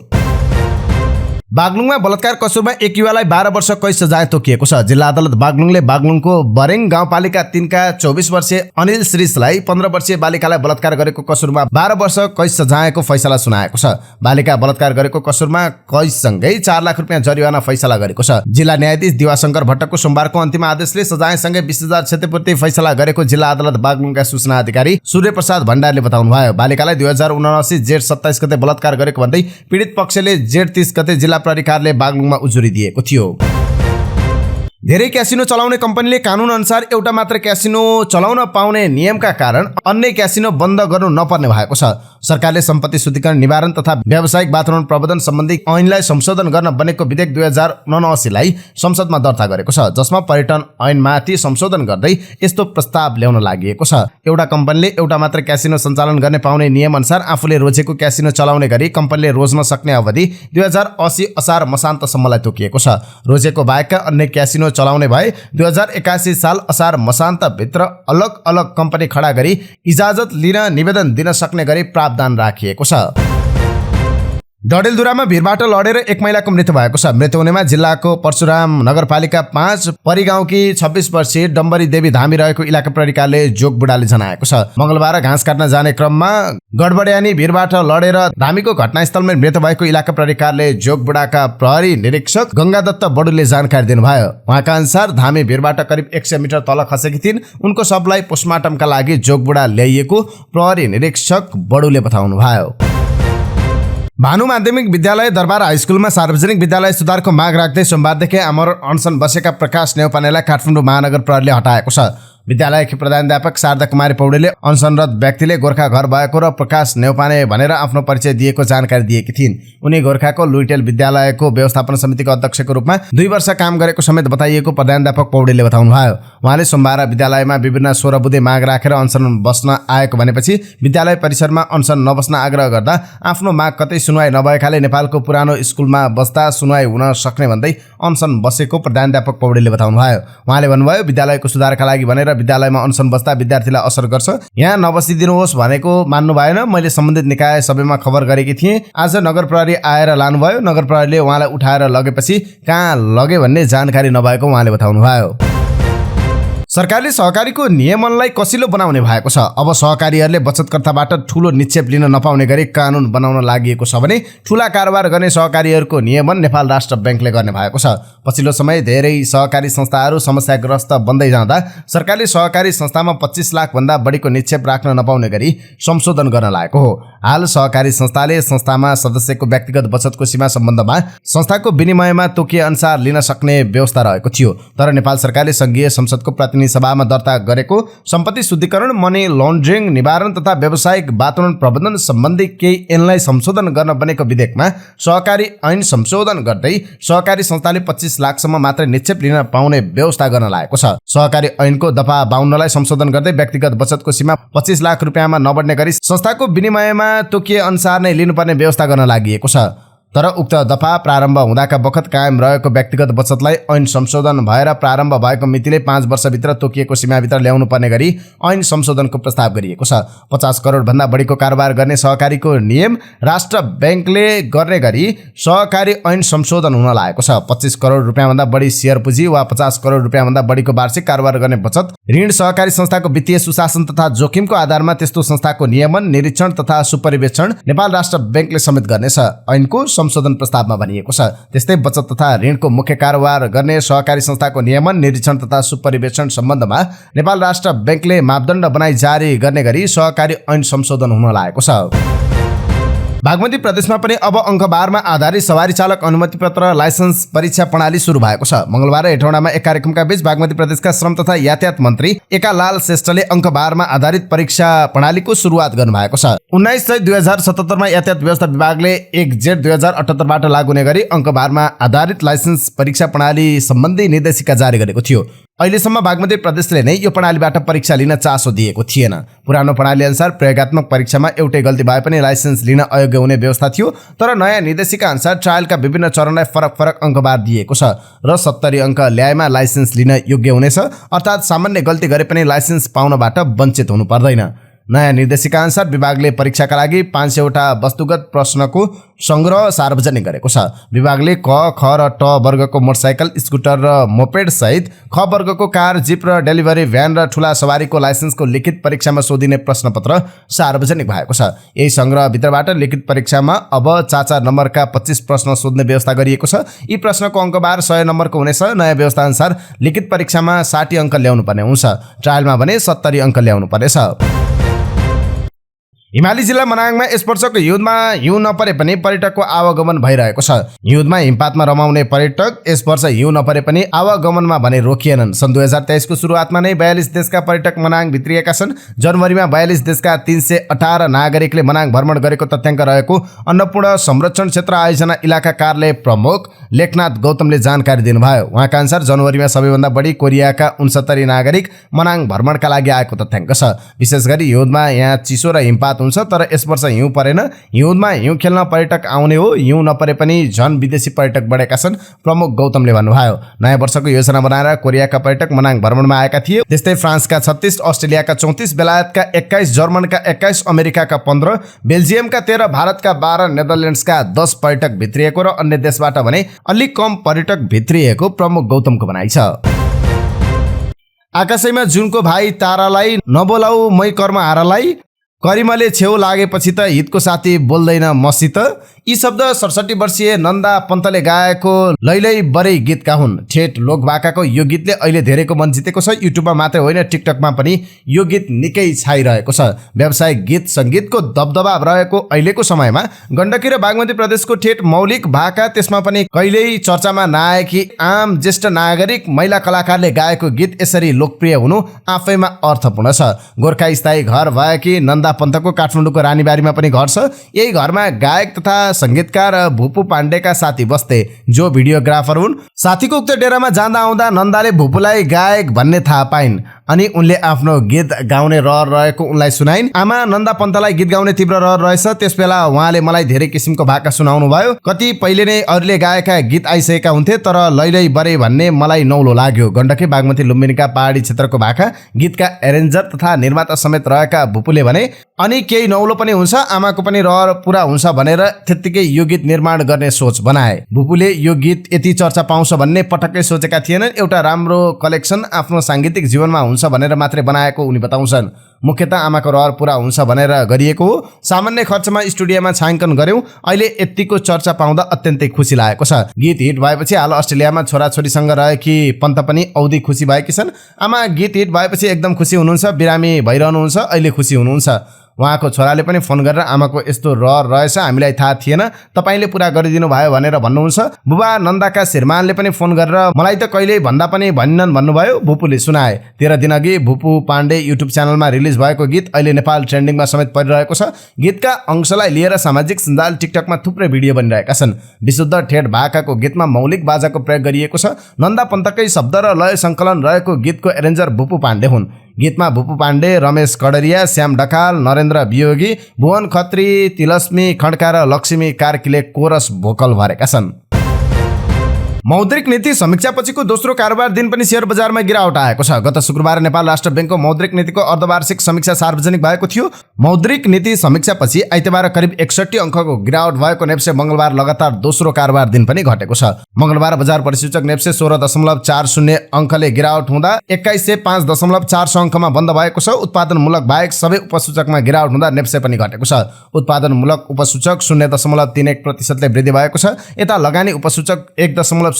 A: बागलुङमा बलात्कार कसुरमा एक युवालाई 12 वर्ष कैद सजाय तोकिएको छ। जिल्ला अदालत बागलुङले बागलुङको बरेङ गाउँपालिका 3 का 24 वर्षीय अनिल श्रीषलाई 15 वर्षीय बालिकालाई बलात्कार गरेको कसुरमा 12 वर्ष कैद सजायको फैसला सुनाएको छ। बालिका बलात्कार गरेको कसुरमा कैदसँगै 4 लाख रुपियाँ जरिवाना फैसला गरेको छ। जिल्ला न्यायाधीश दिवाशंकर भट्टको सोमबारको अन्तिम आदेशले सजायसँगै 20,000 क्षतिपूर्ति फैसला गरेको जिल्ला अदालत बागलुङका सूचना अधिकारी सूर्य प्रसाद भण्डारले बताउनुभयो। बालिकालाई 2079 जेठ 27 गते बलात्कार गरेको भन्दै पीडित पक्षले जेठ 30 गते जिल्ला प्रहरी कार्यालय बागलुङमा उजुरी दिएको थियो। धेरै क्यासिनो चलाउने कम्पनीले कानुन अनुसार एउटा मात्र क्यासिनो चलाउन पाउने नियमका कारण अन्य क्यासिनो बन्द गर्नु नपर्ने भएको छ। सरकारले सम्पत्ति शुद्धिकरण निवारण तथा व्यावसायिक वातावरण प्रबन्धन सम्बन्धी ऐनलाई संशोधन गर्न बनेको विधेयक 2079 लाई संसदमा दर्ता गरेको छ, जसमा पर्यटन ऐनमाथि संशोधन गर्दै यस्तो प्रस्ताव ल्याउन लागि छ। एउटा कम्पनीले एउटा मात्र क्यासिनो सञ्चालन गर्ने पाउने नियम अनुसार आफूले रोजेको क्यासिनो चलाउने गरी कम्पनीले रोज्न सक्ने अवधि 2080 असार मसान्तसम्मलाई तोकिएको छ। रोजेको बाहेकका अन्य क्यासिनो चलाउने भए 2081 साल असार मसान्तभित्र अलग अलग कम्पनी खडा गरी इजाजत लिन निवेदन दिन सक्ने गरी प्रावधान राखिएको छ। डडेलधुरामा भिरबाट लडेर एक महिलाको मृत्यु भएको छ। मृत्यु हुनेमा जिल्लाको परशुराम नगरपालिका 5 परिगाउँकी 26 वर्षीय डम्बरी देवी धामी रहेको इलाका प्रहरी कार्यालय जोगबुढाले जनाएको छ। मंगलबार घाँस काट्न जाने क्रममा गडबड्यानी भिरबाट लडेर धामीको घटनास्थलमै मृत्यु भएको इलाका प्रहरी कार्यालय जोगबुढाका प्रहरी निरीक्षक गंगादत्त बडुले जानकारी दिनुभयो। उहाँका अनुसार धामी भिरबाट करिब 100 मिटर तल खसेकी थिइन्। उनको शवलाई पोस्टमार्टमका लागि जोगबुढा ल्याइएको प्रहरी निरीक्षक बडुले बताउनुभयो। भानु माध्यमिक विद्यालय दरबार हाइस्कुलमा सार्वजनिक विद्यालय सुधारको माग राख्दै सोमबारदेखि आमरण अनसन बसेका प्रकाश नेउपानेलाई काठमाडौँ महानगर प्रहरीले हटाएको छ। विद्यालयकी प्रधानाध्यापक शारदा कुमारी पौडेलले अनसनरत व्यक्तिले गोर्खा घर भएको र प्रकाश नेउपाने भनेर आफ्नो परिचय दिएको जानकारी दिएकी थिइन्। उनी गोर्खाको लुइटेल विद्यालयको व्यवस्थापन समितिको अध्यक्षको रूपमा 2 वर्ष काम गरेको समेत बताइएको प्रधानाध्यापक पौडेलले बताउनुभयो। उहाँले सोमबार विद्यालयमा विभिन्न 16 बुँदे माग राखेर अनसन बस्न आएको भनेपछि विद्यालय परिसरमा अनसन नबस्न आग्रह गर्दा आफ्नो माग कतै सुनवाई नभएकाले नेपालको पुरानो स्कुलमा बस्दा सुनवाई हुन सक्ने भन्दै अनसन बसेको प्रधानाध्यापक पौडेलले बताउनुभयो। उहाँले भन्नुभयो, विद्यालयको सुधारका लागि भनेर विद्यालयमा अनसन बस्दा विद्यार्थीलाई असर गर्छ। यहाँ नबसिदिनुहोस् भनेको मान्नु भएन। मैले सम्बन्धित निकाय सबैमा खबर गरेकी थिएँ। आज नगर प्रहरी आएर लानुभयो। नगर प्रहरीले उहाँलाई उठाएर लगेपछि कहाँ लगे भन्ने जानकारी नभएको उहाँले बताउनुभयो। सरकारले सहकारीको नियमनलाई कसिलो बनाउने भएको छ। अब सहकारीहरूले बचतकर्ताबाट ठूलो निक्षेप लिन नपाउने गरी कानुन बनाउन लागि छ भने ठूला कारोबार गर्ने सहकारीहरूको नियमन नेपाल राष्ट्र बैंकले गर्ने भएको छ। पछिल्लो समय धेरै सहकारी संस्थाहरू समस्याग्रस्त बन्दै जाँदा सरकारले सहकारी संस्थामा 25 लाख भन्दा बढीको निक्षेप राख्न नपाउने गरी संशोधन गर्न लागेको हो। हाल सहकारी संस्थाले संस्थामा सदस्यको व्यक्तिगत बचतको सीमा सम्बन्धमा संस्थाको विनिमयमा तोकिए अनुसार लिन सक्ने व्यवस्था रहेको थियो। तर नेपाल सरकारले संघीय संसदको प्रतिनिधि सभामा दर्ता गरेको सम्पत्ति शुद्धिकरण, मनी लन्ड्रिङ निवारण तथा व्यावसायिक वातावरण प्रबन्धन सम्बन्धी केही ऐनलाई संशोधन गर्न बनेको विधेयकमा सहकारी ऐन संशोधन गर्दै सहकारी संस्थाले 25 लाखसम्म मात्र निक्षेप लिन पाउने व्यवस्था गर्न लागेको छ। सहकारी ऐनको दफा 52 लाई संशोधन गर्दै व्यक्तिगत बचतको सीमा 25 लाख रुपियाँमा नबढ्ने गरी संस्थाको विनिमयमा तोकिए अनुसार नै लिनुपर्ने व्यवस्था गर्न लागि छ। तर उक्त दफा प्रारम्भ हुँदाका बखत कायम रहेको व्यक्तिगत बचतलाई ऐन संशोधन भएर प्रारम्भ भएको मितिले 5 वर्षभित्र तोकिएको सीमाभित्र ल्याउनु पर्ने गरी ऐन संशोधनको प्रस्ताव गरिएको छ। 50 करोड भन्दा बढीको कारोबार गर्ने सहकारीको नियम राष्ट्र बैंकले गर्ने गरी सहकारी ऐन संशोधन हुन लागेको छ। 25 करोड रुपियाँ भन्दा बढी शेयर पुँजी वा 50 करोड रुपियाँ भन्दा बढीको वार्षिक कारोबार गर्ने बचत ऋण सहकारी संस्थाको वित्तीय सुशासन तथा जोखिमको आधारमा त्यस्तो संस्थाको नियमन, निरीक्षण तथा सुपरिवेक्षण नेपाल राष्ट्र बैंकले समेत गर्नेछ। ऐनको संशोधन प्रस्तावमा भनिएको छ। त्यस्तै बचत तथा ऋणको मुख्य कारोबार गर्ने सहकारी संस्थाको नियमन, निरीक्षण तथा सुपरिवेक्षण सम्बन्धमा नेपाल राष्ट्र बैंकले मापदण्ड बनाई जारी गर्ने गरी सहकारी ऐन संशोधन हुन लागेको छ। बागमती प्रदेशमा पनि अब अंकबारमा आधारित सवारी चालक अनुमति पत्र लाइसेन्स परीक्षा प्रणाली सुरु भएको छ। मंगलबार हेटौडामा एक कार्यक्रमका बीच बागमती प्रदेशका श्रम तथा यातायात मन्त्री एकालाल श्रेष्ठले अंकबारमा आधारित परीक्षा प्रणालीको सुरुवात गर्नुभएको छ। 19/2077 मा यातायात व्यवस्था विभागले 1 जेठ 2078 बाट लागू हुने गरी अंकबारमा आधारित लाइसेन्स परीक्षा प्रणाली सम्बन्धी निर्देशिका जारी गरेको थियो। अहिलेसम्म बागमती प्रदेशले नै यो प्रणालीबाट परीक्षा लिन चासो दिएको थिएन। पुरानो प्रणाली अनुसार प्रयोगात्मक परीक्षामा एउटै गल्ती भए पनि लाइसेन्स लिन अयोग्य हुने व्यवस्था थियो। तर नयाँ निर्देशिका अनुसार ट्रायलका विभिन्न चरणलाई फरक अंकबार दिएको छ र 70 अंक ल्याएमा लाइसेन्स लिन योग्य हुनेछ। अर्थात् सामान्य गल्ती गरे पनि लाइसेन्स पाउनबाट वञ्चित हुनु पर्दैन। नयाँ निर्देशिका अनुसार विभागले परीक्षाका लागि 500 वटा वस्तुगत प्रश्नको संग्रह सार्वजनिक गरेको छ। विभागले क, ख र ट वर्गको मोटरसाइकल, स्कुटर र मोपेड सहित ख वर्गको कार, जिप र डेलिभरी भ्यान र ठूला सवारीको लाइसेन्सको लिखित परीक्षामा सोधिने प्रश्नपत्र सार्वजनिक भएको छ। यही संग्रहभित्रबाट लिखित परीक्षामा अब 4 नम्बरका 25 प्रश्न सोध्ने व्यवस्था गरिएको छ। यी प्रश्नको अङ्कभार 100 नम्बरको हुनेछ। नयाँ व्यवस्था अनुसार लिखित परीक्षामा 60 अङ्क ल्याउनु पर्ने हुन्छ, ट्रायलमा भने 70 अङ्क ल्याउनु पर्नेछ। हिमाली जिल्ला मनाङमा यस वर्षको हिउँदमा हिउँ नपरे पनि पर्यटकको आवागमन भइरहेको छ। हिउँदमा हिमपातमा रमाउने पर्यटक यस वर्ष हिउँ नपरे पनि आवागमनमा भने रोकिएनन्। सन् 2023 को सुरुवातमा नै 42 देशका पर्यटक मनाङ भित्रिएका छन्। जनवरीमा 42 देशका 318 नागरिकले मनाङ भ्रमण गरेको तथ्याङ्क रहेको अन्नपूर्ण संरक्षण क्षेत्र आयोजना इलाका कार्यालय प्रमुख लेखनाथ गौतमले जानकारी दिनुभयो। उहाँका अनुसार जनवरीमा सबैभन्दा बढी कोरियाका 69 नागरिक मनाङ भ्रमणका लागि आएको तथ्याङ्क छ। विशेष गरी हिउँदमा यहाँ चिसो र हिमपात हुन्छ, तर यस वर्ष हिउँ परेन। हिउँदमा हिउँ खेल्न पर्यटक आउने हो, हिउँ नपरे पनि झन विदेशी पर्यटक बढेका छन्, प्रमुख गौतमले भन्नुभयो। नयाँ वर्षको योजना बनाएर कोरियाका पर्यटक मनाङ भ्रमणमा आएका थिए। त्यस्तै फ्रान्सका 36, अस्ट्रेलियाका 34, बेलायतका 21, जर्मनका 21, अमेरिकाका 15, बेल्जियमका 13, भारतका 12, नेदरल्यान्ड्सका 10 पर्यटक भित्रिएको र अन्य देशबाट भने अलिक कम पर्यटक भित्रिएको प्रमुख गौतमको भनाइ छ। आकाशैमा जुनको भाइ तारालाई नबोलाऊ मै कर्म हारालाई, करिमले छेउ लागेपछि त हितको साथी बोल्दैन मसित। यी शब्द 67 वर्षीय नन्दा पन्तले गाएको लैलै बरै गीतका हुन्। ठेट लोकभाकाको यो गीतले अहिले धेरैको मन जितेको छ। युट्युबमा मात्रै होइन, टिकटकमा पनि यो गीत निकै छाइरहेको छ। व्यावसायिक गीत सङ्गीतको दबदबा रहेको अहिलेको समयमा गण्डकी र बागमती प्रदेशको ठेट मौलिक भाका, त्यसमा पनि कहिल्यै चर्चामा नआएकी आम ज्येष्ठ नागरिक महिला कलाकारले गाएको गीत यसरी लोकप्रिय हुनु आफैमा अर्थपूर्ण छ। गोर्खा स्थायी घर भएकी नन्दा पन्तको काठमाडौँको रानीबारीमा पनि घर छ। यही घरमा गायक तथा संगीतकार भुपु पाण्डेका साथी बस्थे, जो भिडियोग्राफर हुन्। साथीको उक्त डेरामा जाँदा आउँदा नन्दाले भुपुलाई गायक भन्ने थाहा पाइन् अनि उनले आफ्नो गीत गाउने रहर रहेको उनलाई सुनाइन्। आमा नन्दा पन्तलाई गीत गाउने तीव्र रहर रहेछ। त्यसबेला उहाँले मलाई धेरै किसिमको भाका सुनाउनु भयो। कति पहिले नै अरूले गाएका गीत आइसकेका हुन्थे, तर लैलै बरे भन्ने मलाई नौलो लाग्यो। गण्डकी बागमती लुम्बिनीका पहाडी क्षेत्रको भाका गीतका एरेन्जर तथा निर्माता समेत रहेका भुपुले भने अनि केही नौलो पनि हुन्छ, आमाको पनि रहर पुरा हुन्छ भनेर त्यत्तिकै यो गीत निर्माण गर्ने सोच बनाए। भुपुले यो गीत यति चर्चा पाउँछ भन्ने पटक्कै सोचेका थिएनन्। एउटा राम्रो कलेक्सन आफ्नो साङ्गीतिक जीवनमा हुन्छ भनेर मात्रै बनाएको उनी बताउँछन्। मुख्यतः आमाको रहर पुरा हुन्छ भनेर गरिएको हो। सामान्य खर्चमा स्टुडियोमा छायाङ्कन गर्यौं। अहिले यतिको चर्चा पाउँदा अत्यन्तै खुसी लागेको छ। गीत हिट भएपछि हाल अस्ट्रेलियामा छोराछोरीसँग रहेकी पन्त पनि औधी खुसी भएकी छन्। आमा गीत हिट भएपछि एकदम खुसी हुनुहुन्छ, बिरामी भइरहनुहुन्छ, अहिले खुसी हुनुहुन्छ। उहाँको छोराले पनि फोन गरेर आमाको यस्तो रहर रहेछ, हामीलाई थाहा थिएन, तपाईले पुरा गरिदिनु भयो भनेर भन्नुहुन्छ। बुबा नन्दाका श्रीमानले पनि फोन गरेर मलाई त कहिल्यै भन्दा पनि भनिनन् भन्नुभयो। भुपुले सुनाए। 13 दिन अघि भुपु पाण्डे युट्युब च्यानलमा रिलिज भएको गीत अहिले नेपाल ट्रेन्डिङमा समेत परिरहेको छ। गीतका अंशलाई लिएर सामाजिक सञ्जाल टिकटकमा थुप्रै भिडियो बनिरहेका छन्। विशुद्ध ठेट भाकाको गीतमा मौलिक बाजाको प्रयोग गरिएको छ। नन्दा पन्तकै शब्द र लय सङ्कलन रहेको गीतको एरेन्जर भुपु पाण्डे हुन्। गीतमा भुपु पाण्डे, रमेश कडरिया, श्याम ढकाल, नरेन्द्र वियोगी, भुवन खत्री, तिलस्मी खड्का र लक्ष्मी कार्कीले कोरस भोकल भरेका छन्। मौद्रिक नीति समीक्षापछिको दोस्रो कारोबार दिन पनि शेयर बजारमा गिरावट आएको छ। गत शुक्रबार नेपाल राष्ट्र बैंकको मौद्रिक नीतिको अर्धवार्षिक समीक्षा सार्वजनिक भएको थियो। मौद्रिक नीति समीक्षापछि आइतबार करिब 61 अङ्कको गिरावट भएको नेप्से मंगलबार लगातार दोस्रो कारोबार दिन पनि घटेको छ। मंगलबार बजार परिसूचक नेप्से 16.40 अङ्कले गिरावट हुँदा 2105.46 अङ्कमा बन्द भएको छ। उत्पादनमूलक बाहेक सबै उपसूचकमा गिरावट हुँदा नेप्से पनि घटेको छ। उत्पादनमूलक उपसूचक 0.31% ले वृद्धि भएको छ। यता लगानी उपसूचक 1.02%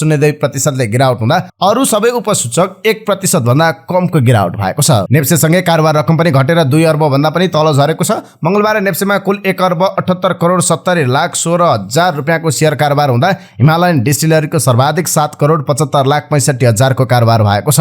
A: ले गिरावट हुँदा अरू सबै उपसूचक 1% भन्दा कमको गिरावट भएको छ। नेप्सेसँगै कारोबार रकम पनि घटेर 2 अर्ब भन्दा पनि तल झरेको छ। मंगलबार नेप्सेमा कुल 1,78,70,16,16,000 रुपियाँको शेयर कारोबार हुँदा हिमालयन डिस्टिलरीको सर्वाधिक 7,75,65,60,000 को कारोबार भएको छ।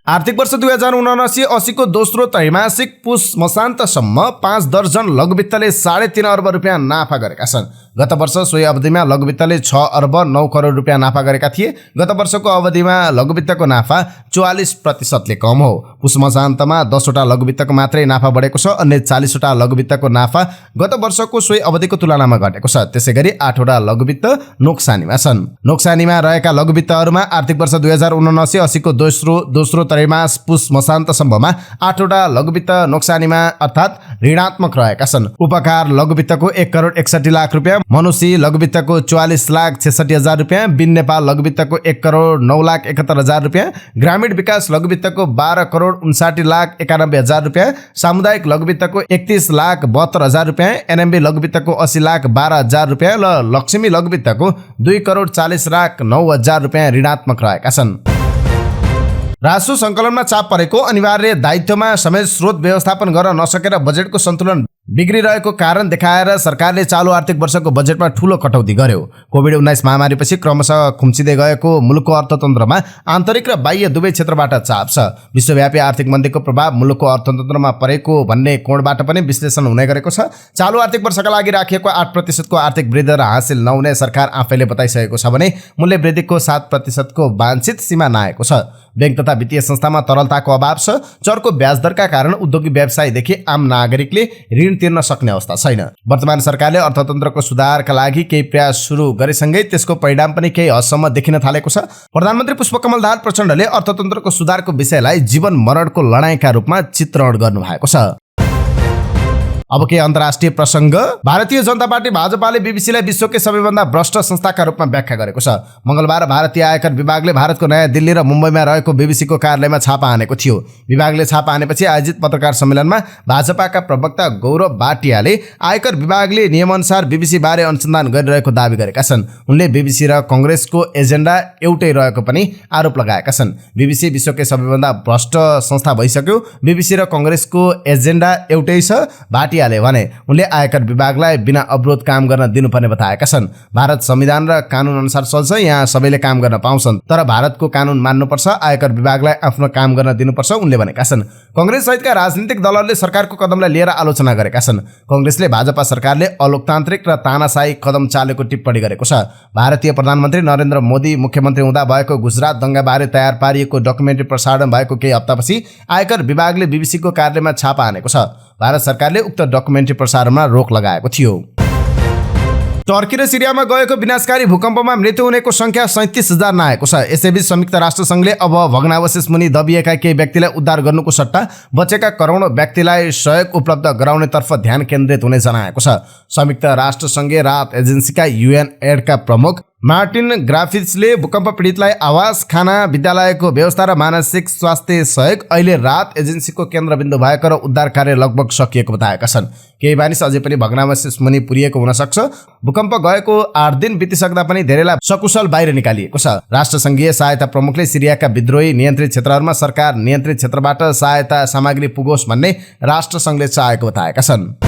A: आर्थिक वर्ष 2079-80 को दोस्रो त्रैमासिक पुस मसान्तसम्म 5 दर्जन लघुवित्तले 3.5 अर्ब रुपियाँ नाफा गरेका छन्। गत वर्ष सोही अवधिमा लघुवित्तले 6 अर्ब 9 करोड रुपियाँ नाफा गरेका थिए। गत वर्षको अवधिमा लघुवित्तको नाफा 44% ले कम हो। पुस मसान्तमा 10 वटा लघुवित्तको मात्रै नाफा बढेको छ। अन्य 40 वटा लघुवित्तको नाफा गत वर्षको सोही अवधिको तुलनामा घटेको छ। त्यसैगरी 8 वटा लघुवित्त नोक्सानीमा छन्। नोक्सानीमा रहेका लघुवित्तहरूमा आर्थिक वर्ष 2079-80 को दोस्रो त्रैमास पुष मसान्तसम्ममा 8वटा लघुवित्त नोक्सानीमा अर्थात् ऋणात्मक रहेका छन्। उपकार लघुवित्तको 1,61,61,00,000 रुपियाँ, मनुषी लघुवित्तको 44,66,000 रुपियाँ, बिन नेपाल लघुवित्तको 1,09,71,000 रुपियाँ, ग्रामीण विकास लघुवित्तको 12,59,91,000 रुपियाँ, सामुदायिक लघुवित्तको 31,72,000 रुपियाँ, एनएमबी लघुवित्तको 80,12,000 रुपियाँ र लक्ष्मी लघुवित्तको 2,40,09,000 रुपियाँ ऋणात्मक रहेका छन्। राजस्व सङ्कलनमा चाप परेको, अनिवार्य दायित्वमा समेत स्रोत व्यवस्थापन गर्न नसकेर बजेटको सन्तुलन बिग्रिरहेको कारण देखाएर सरकारले चालु आर्थिक वर्षको बजेटमा ठूलो कटौती गर्यो। कोभिड-19 महामारीपछि क्रमशः खुम्चिँदै गएको मुलुकको अर्थतन्त्रमा आन्तरिक र बाह्य दुवै क्षेत्रबाट चाप छ। विश्वव्यापी आर्थिक मन्दीको प्रभाव मुलुकको अर्थतन्त्रमा परेको भन्ने कोणबाट पनि विश्लेषण हुने गरेको छ। चालु आर्थिक वर्षका लागि राखिएको 8% को आर्थिक वृद्धि दर हासिल नहुने सरकार आफैले बताइसकेको छ भने मूल्य वृद्धिको 7% को वाञ्छित सीमा नआएको छ। बैंक तथा वित्तीय संस्थामा तरलताको अभाव छ। चर्को ब्याज दरका कारण उद्योगी व्यवसायीदेखि आम नागरिकले ऋण तिर्न सक्ने अवस्था छैन। वर्तमान सरकारले अर्थतन्त्रको सुधारका लागि केही प्रयास सुरु गरेसँगै त्यसको परिणाम पनि केही हदसम्म देखिन थालेको छ। प्रधानमन्त्री पुष्पकमल दाहाल प्रचण्डले अर्थतन्त्रको सुधारको विषयलाई जीवन मरणको लडाईँका रूपमा चित्रण गर्नुभएको छ। अब के अन्तर्राष्ट्रिय प्रसङ्ग। भारतीय जनता पार्टी भाजपाले बीबीसीलाई विश्वकै सबैभन्दा भ्रष्ट संस्थाका रूपमा व्याख्या गरेको छ। मंगलबार भारतीय आयकर विभागले भारतको नयाँ दिल्ली र मुम्बईमा रहेको बीबीसीको कार्यालयमा छापा हानेको थियो। विभागले छापा हानेपछि आयोजित पत्रकार सम्मेलनमा भाजपाका प्रवक्ता गौरव भाटियाले आयकर विभागले नियमअनुसार बीबीसी बारे अनुसन्धान गरिरहेको दावी गरेका छन्। उनले बीबीसी र कांग्रेसको एजेन्डा एउटै रहेको पनि आरोप लगाएका छन्। बीबीसी विश्वकै सबैभन्दा भ्रष्ट संस्था भइसक्यो। बीबीसी र कांग्रेसको एजेन्डा एउटै छ भाटियाले भने। उनले आयकर विभागलाई बिना अवरोध काम गर्न दिनुपर्ने बताएका छन्। भारत संविधान र कानून अनुसार चल्छ, यहाँ सबैले काम गर्न पाउँछन्, तर भारतको कानून मान्नुपर्छ, आयकर विभागलाई आफ्नो काम गर्न दिनुपर्छ उनले भनेका छन्। कांग्रेस सहितका राजनीतिक दलहरूले सरकारको कदमलाई लिएर आलोचना गरेका छन्। कांग्रेसले भाजपा सरकारले अलोकतान्त्रिक र तानाशाही कदम चालेको टिप्पणी गरेको छ। भारतीय प्रधानमन्त्री नरेन्द्र मोदी मुख्यमन्त्री हुँदा भएको गुजरात दंगाबारे तयार पारिएको डकुमेन्ट्री प्रसारण भएको केही हप्तापछि आयकर विभागले बीबीसीको कार्यालयमा छापा हानेको छ। भारत सरकारले उक्त डकुमेन्ट्री प्रसारणमा रोक लगाएको थियो। टर्की र सिरियामा गएको विनाशकारी भूकम्पमा मृत्यु हुनेको संख्या 37,000 नआएको छ। यसैबीच संयुक्त राष्ट्र संघले अब भग्नावशेष मुनि दबिएका केही व्यक्तिलाई उद्धार गर्नुको सट्टा बचेका करोडौं व्यक्तिलाई सहयोग उपलब्ध गराउनेतर्फ ध्यान केन्द्रित हुने जनाएको छ। संयुक्त राष्ट्र संघीय राहत एजेन्सीका UNAID का प्रमुख मार्टिन ग्राफिट्सले भूकम्प पीडितलाई आवास, खाना, विद्यालयको व्यवस्था र मानसिक स्वास्थ्य सहयोग अहिले राहत एजेन्सीको केन्द्रबिन्दु भएको र उद्धार कार्य लगभग सकिएको बताएका छन्। केही मानिस अझै पनि भग्नावशेष मुनि पुरिएको हुन सक्छ। भूकम्प गएको 8 दिन बितिसक्दा पनि धेरैलाई सकुशल बाहिर निकालिएको छ। राष्ट्रसङ्घीय सहायता प्रमुखले सिरियाका विद्रोही नियन्त्रित क्षेत्रहरूमा सरकार नियन्त्रित क्षेत्रबाट सहायता सामग्री पुगोस् भन्ने राष्ट्रसङ्घले चाहेको बताएका छन्।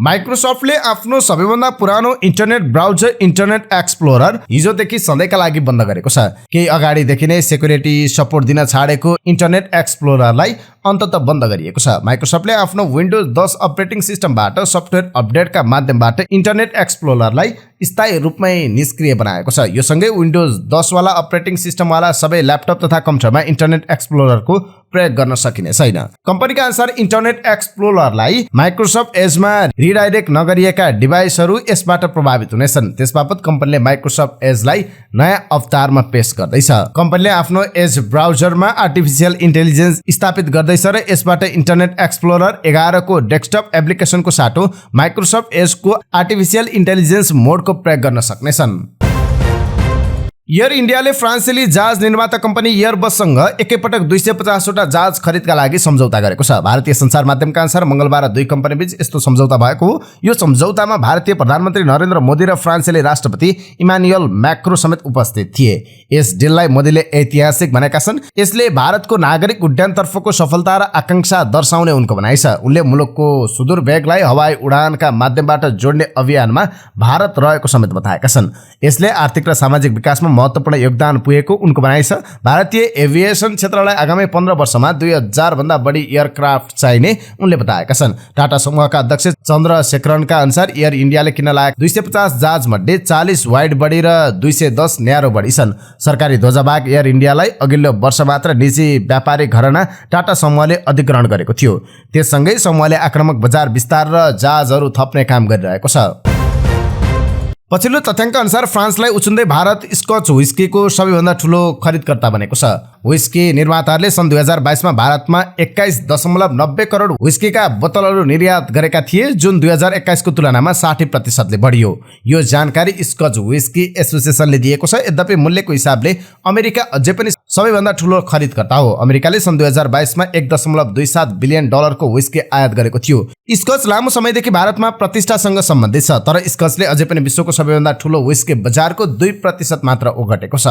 A: माइक्रोसफ्टले आफ्नो सबैभन्दा पुरानो इन्टरनेट ब्राउजर इन्टरनेट एक्सप्लोरर हिजोदेखि सधैँका लागि बन्द गरेको छ। केही अगाडिदेखि नै सेक्युरिटी सपोर्ट दिन छाडेको इन्टरनेट एक्सप्लोररलाई अन्ततः बन्द गरिएको छ। माइक्रोसफ्टले आफ्नो विन्डोज 10 अपरेटिङ सिस्टमबाट सफ्टवेयर अपडेटका माध्यमबाट इन्टरनेट एक्सप्लोररलाई स्थायी रूपमै निष्क्रिय बनाएको छ। यो सँगै विन्डोज 10 वाला अपरेटिङ सिस्टमवाला सबै ल्यापटप तथा कम्प्युटरमा इन्टरनेट एक्सप्लोररको प्रयोग गर्न सकिने छैन। कम्पनीका अनुसार इन्टरनेट एक्सप्लोररलाई माइक्रोसफ्ट एजमा रिडाइरेक्ट नगरिएका डिभाइसहरू यसबाट प्रभावित हुनेछन्। त्यसबापत कम्पनीले माइक्रोसफ्ट एजलाई नयाँ अवतारमा पेश गर्दैछ। कम्पनीले आफ्नो एज ब्राउजरमा आर्टिफिसियल इन्टेलिजेन्स स्थापित गर्दैछ र यसबाट इन्टरनेट एक्सप्लोरर 11 को डेस्कटप एप्लिकेसनको साटो माइक्रोसफ्ट एजको आर्टिफिसियल इन्टेलिजेन्स मोडको प्रयोग गर्न सक्नेछन्। एयर इन्डियाले फ्रान्सेली जहाज निर्माता कम्पनी एयरबससँग एकैपटक 250 वटा जहाज खरिदका लागि सम्झौता गरेको छ। भारतीय सञ्चार माध्यमका अनुसार मंगलबार दुई कम्पनी बीच यस्तो सम्झौता भएको हो। यो सम्झौतामा भारतीय प्रधानमन्त्री नरेन्द्र मोदी र फ्रान्सेली राष्ट्रपति इमानुएल मैक्रो समेत उपस्थित थिए। यस डिललाई मोदीले ऐतिहासिक भनेका छन्। यसले भारतको नागरिक उड्डयनतर्फको सफलता र आकांक्षा दर्शाउने उनको भनाइ छ। उनले मुलुकको सुदूर भेगलाई हवाई उडानका माध्यमबाट जोड्ने अभियानमा भारत रहेको समेत बताएका छन्। यसले आर्थिक र सामाजिक विकासमा महत्त्वपूर्ण योगदान पुगेको उनको भनाइ छ। भारतीय एभिएसन क्षेत्रलाई आगामी 15 वर्षमा 2000 भन्दा बढी एयरक्राफ्ट चाहिने उनले बताएका छन्। टाटा समूहका अध्यक्ष चन्द्रशेखरनका अनुसार एयर इन्डियाले किन्न लागेका 250 जहाज मध्ये 40 वाइड बडी र 210 न्यारो बडी छन्। सरकारी ध्वजाबाग एयर इन्डियालाई अघिल्लो वर्ष मात्र निजी व्यापारिक घराना टाटा समूहले अधिग्रहण गरेको थियो। त्यससँगै समूहले आक्रामक बजार विस्तार र जहाजहरू थप्ने काम गरिरहेको छ। पछिल्लो तथ्याङ्क अनुसार फ्रान्सलाई उछुन्दै भारत स्कच व्हिस्कीको सबैभन्दा ठूलो खरिदकर्ता बनेको छ। व्हिस्की निर्माताहरूले सन् 2022 मा भारतमा 21.90 करोड व्हिस्कीका बोतलहरू निर्यात गरेका थिए, जुन 2021 को तुलनामा 60% बढियो। यो जानकारी स्कच व्हिस्की एसोसिएसनले दिएको छ। यद्यपि मूल्यको हिसाबले अमेरिका अझै पनि सबैभन्दा ठूलो खरिदकर्ता हो। अमेरिकाले सन् 2022 मा $1.27 बिलियन को व्हिस्की आयात गरेको थियो। स्कच लामो समयदेखि भारतमा प्रतिष्ठासँग सम्बन्धित छ, तर स्कचले अझै पनि विश्वको सबैभन्दा ठूलो व्हिस्की बजारको 2% मात्र ओगटेको छ।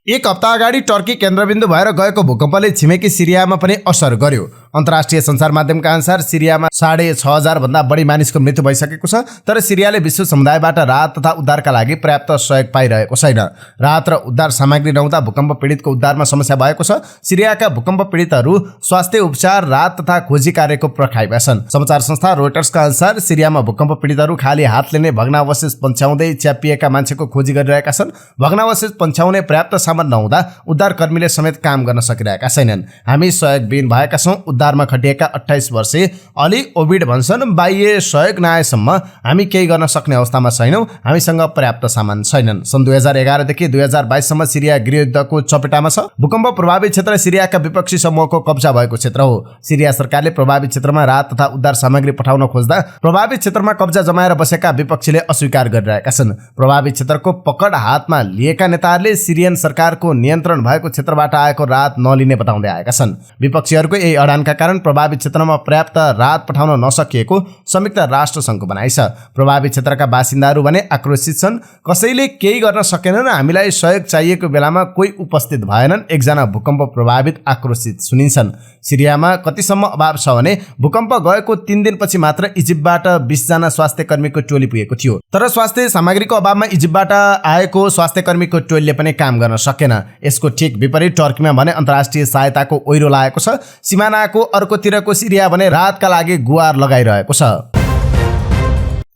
A: एक हप्ता अगाडि टर्की केन्द्रबिन्दु भएर गएको भूकम्पले छिमेकी सिरियामा पनि असर गर्यो। अन्तर्राष्ट्रिय सञ्चार माध्यमका अनुसार सिरियामा 6,500 भन्दा बढी मानिसको मृत्यु भइसकेको छ, तर सिरियाले विश्व समुदायबाट राहत तथा उद्धारका लागि पर्याप्त सहयोग पाइरहेको छैन। राहत र उद्धार सामग्री नहुँदा भूकम्प पीडितको उद्धारमा समस्या भएको छ। सिरियाका भूकम्प पीडितहरू स्वास्थ्य उपचार, राहत तथा खोजी कार्यको पर्खाइमा छन्। समाचार संस्था रोयटर्सका अनुसार सिरियामा भूकम्प पीडितहरू खाली हातले नै भग्नावशेष पन्छाउँदै च्यापिएका मान्छेको खोजी गरिरहेका छन्। भग्नावशेष पन्छाउने पर्याप्त सामान नहुँदा उद्धारकर्मीले समेत काम गर्न सकिरहेका छैनन्। हामी सहयोगविहीन भएका छौँ। उद्धारमा खटिएका 28 वर्षीय अली ओबिड भन्छन्, बाह्य सहयोग नआएसम्म हामी केही गर्न सक्ने अवस्थामा छैनौँ। हामीसँग पर्याप्त सामान छैनन्। सन् 2011 देखि 2022 सम्म सिरिया गृहयुद्धको चपेटामा छ। भूकम्प प्रभावित क्षेत्र सिरियाका विपक्षी समूहको कब्जा भएको क्षेत्र हो। सिरिया सरकारले प्रभावित क्षेत्रमा राहत तथा उद्धार सामग्री पठाउन खोज्दा प्रभावित क्षेत्रमा कब्जा जमाएर बसेका विपक्षीले अस्वीकार गरिरहेका छन्। प्रभावित क्षेत्रको पकड हातमा लिएका नेताहरूले सिरियन सरकारको नियन्त्रण भएको क्षेत्रबाट आएको राहत नलिने बताउँदै आएका छन्। विपक्षीहरूको यही अडानका कारण प्रभावित क्षेत्रमा पर्याप्त राहत पठाउन नसकिएको संयुक्त राष्ट्र सङ्घको भनाइ छ। प्रभावित क्षेत्रका बासिन्दाहरू भने आक्रोशित छन्। कसैले केही गर्न सकेनन्, हामीलाई सहयोग चाहिएको बेलामा कोही उपस्थित भएनन्। एकजना भूकम्प प्रभावित आक्रोशित सुनिन्छन्। सिरियामा कतिसम्म अभाव छ भने भूकम्प गएको 3 दिनपछि मात्र इजिप्टबाट 20 जना स्वास्थ्य कर्मीको टोली पुगेको थियो, तर स्वास्थ्य सामग्रीको अभावमा इजिप्टबाट आएको स्वास्थ्य कर्मीको टोलीले पनि काम गर्न सकेन। यसको ठिक विपरीत टर्कीमा भने अन्तर्राष्ट्रिय सहायताको ओइरो लागेको छ। सिमानाको अर्कोतिरको सिरिया भने राहतका लागि गुहार लगाइरहेको छ।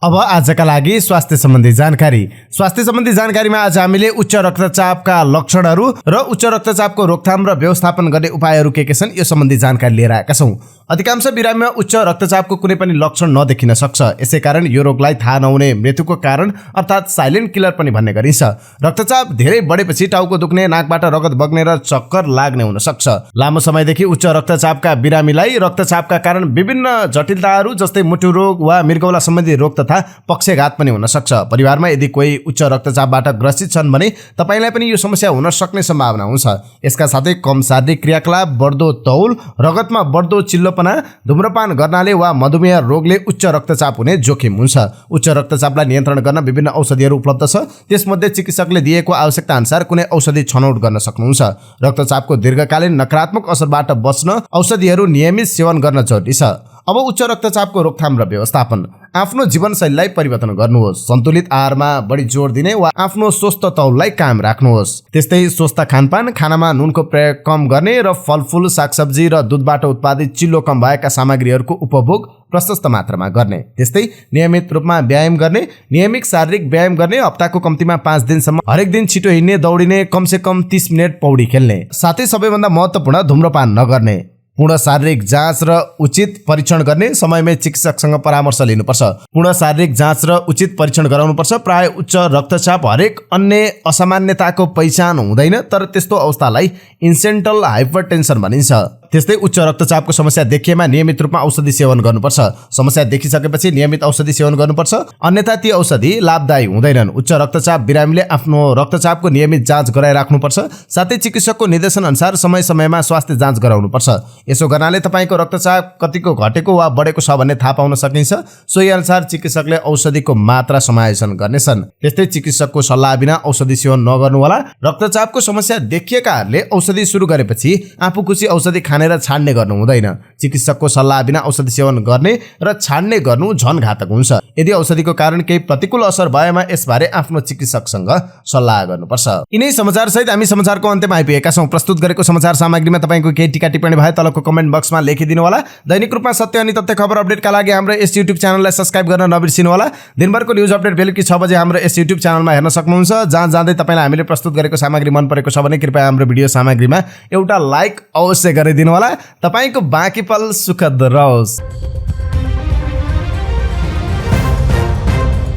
A: अब आजका लागि स्वास्थ्य सम्बन्धी जानकारी। स्वास्थ्य सम्बन्धी जानकारीमा आज हामीले उच्च रक्तचापका लक्षणहरू र उच्च रक्तचापको रोकथाम र व्यवस्थापन गर्ने उपायहरू के छन् यो सम्बन्धी जानकारी लिएर आएका छौँ। अधिकांश बिरामीमा उच्च रक्तचापको कुनै पनि लक्षण नदेखिन सक्छ। यसैकारण यो रोगलाई थाहा नहुने मृत्युको कारण अर्थात् साइलेन्ट किलर पनि भन्ने गरिन्छ। रक्तचाप धेरै बढेपछि टाउको दुख्ने, नाकबाट रगत बग्ने र चक्कर लाग्ने हुन सक्छ। लामो समयदेखि उच्च रक्तचापका बिरामीलाई रक्तचापका कारण विभिन्न जटिलताहरू जस्तै मुटु रोग वा मृगौला सम्बन्धी रोग तथा पक्षघात पनि हुन सक्छ। परिवारमा यदि कोही उच्च रक्तचापबाट ग्रसित छन् भने तपाईलाई पनि यो समस्या हुन सक्ने सम्भावना हुन्छ। यसका साथै कम शारीरिक क्रियाकलाप, बढ्दो तौल, रगतमा बढ्दो चिल्लोपना, धूम्रपान गर्नाले वा मधुमेह रोगले उच्च रक्तचाप हुने जोखिम हुन्छ। उच्च रक्तचापलाई नियन्त्रण गर्न विभिन्न औषधिहरू उपलब्ध छ। त्यसमध्ये चिकित्सकले दिएको आवश्यकता अनुसार कुनै औषधि छनौट गर्न सक्नुहुन्छ। रक्तचापको दीर्घकालीन नकारात्मक असरबाट बच्न औषधिहरू नियमित सेवन गर्न जरुरी छ। अब उच्च रक्तचापको रोकथाम र व्यवस्थापन। आफ्नो जीवनशैलीलाई परिवर्तन गर्नुहोस्। सन्तुलित आहारमा बढी जोड दिने वा आफ्नो स्वस्थ तौललाई कायम राख्नुहोस्। त्यस्तै स्वस्थ खानपान, खानामा नुनको प्रयोग कम गर्ने र फलफुल, सागसब्जी र दूधबाट उत्पादित चिल्लो कम भएका सामग्रीहरूको उपभोग प्रशस्त मात्रामा गर्ने। त्यस्तै नियमित रूपमा व्यायाम गर्ने। नियमित शारीरिक व्यायाम गर्ने। हप्ताको कम्तीमा 5 दिनसम्म हरेक दिन छिटो हिँड्ने, दौडिने, कमसेकम 30 मिनट पौडी खेल्ने। साथै सबैभन्दा महत्त्वपूर्ण धूम्रपान नगर्ने। पूर्ण शारीरिक जाँच र उचित परीक्षण गर्ने। समयमै चिकित्सकसँग परामर्श लिनुपर्छ। पूर्ण शारीरिक जाँच र उचित परीक्षण गराउनुपर्छ। प्राय उच्च रक्तचाप हरेक अन्य असामान्यताको पहिचान हुँदैन, तर त्यस्तो अवस्थालाई इन्सेन्टल हाइपरटेन्सन भनिन्छ। त्यस्तै उच्च रक्तचापको समस्या देखिएमा नियमित रूपमा औषधि सेवन गर्नुपर्छ। समस्या देखिसकेपछि नियमित औषधि सेवन गर्नुपर्छ, अन्यथा ती औषधि लाभदायी हुँदैनन्। उच्च रक्तचाप बिरामीले आफ्नो रक्तचापको नियमित जाँच गराइराख्नुपर्छ। साथै चिकित्सकको निर्देशन अनुसार समय समयमा स्वास्थ्य जाँच गराउनुपर्छ। यसो गर्नाले तपाईको रक्तचाप कतिको घटेको वा बढेको छ भन्ने थाहा पाउन सकिन्छ। सोही अनुसार चिकित्सकले औषधिको मात्रा समायोजन गर्नेछन्। त्यस्तै चिकित्सकको सल्लाह बिना औषधि सेवन नगर्नुहोला। रक्तचापको समस्या देखिएकाहरूले औषधि सुरु गरेपछि आफू खुसी औषधि खाने र छाड्ने गर्नु हुँदैन। चिकित्सकको सल्लाह बिना औषधि सेवन गर्ने र छाड्ने गर्नु झन घातक हुन्छ। यदि औषधिको कारण केही प्रतिकूल असर भएमा यसबारे आफ्नो चिकित्सकसँग सल्लाह गर्नुपर्छ। यिनै समाचार सहित हामी समाचारको अन्त्यमा आइपुगेका छौँ। प्रस्तुत गरेको समाचार सामग्रीमा तपाईको केही टिका टिप्पणी भए तलको कमेन्ट बक्समा लेखिदिनु होला। दैनिक रूपमा सत्य अनि तथ्य खबर अपडेटका लागि हाम्रो यस युट्युब च्यानललाई सब्स्क्राइब गर्न नबिर्सिनु होला। दिनभरको न्युज अपडेट बेलुकी 6 बजे हाम्रो यस युट्युब च्यानलमा हेर्न सक्नुहुन्छ। जहाँ जाँदै तपाईलाई हामीले प्रस्तुत गरेको सामग्री मन परेको छ भने कृपया हाम्रो भिडियो सामग्रीमा एउटा लाइक अवश्य गरिदिनु होला। तपाईको बाँकी पल सुखद रहोस्।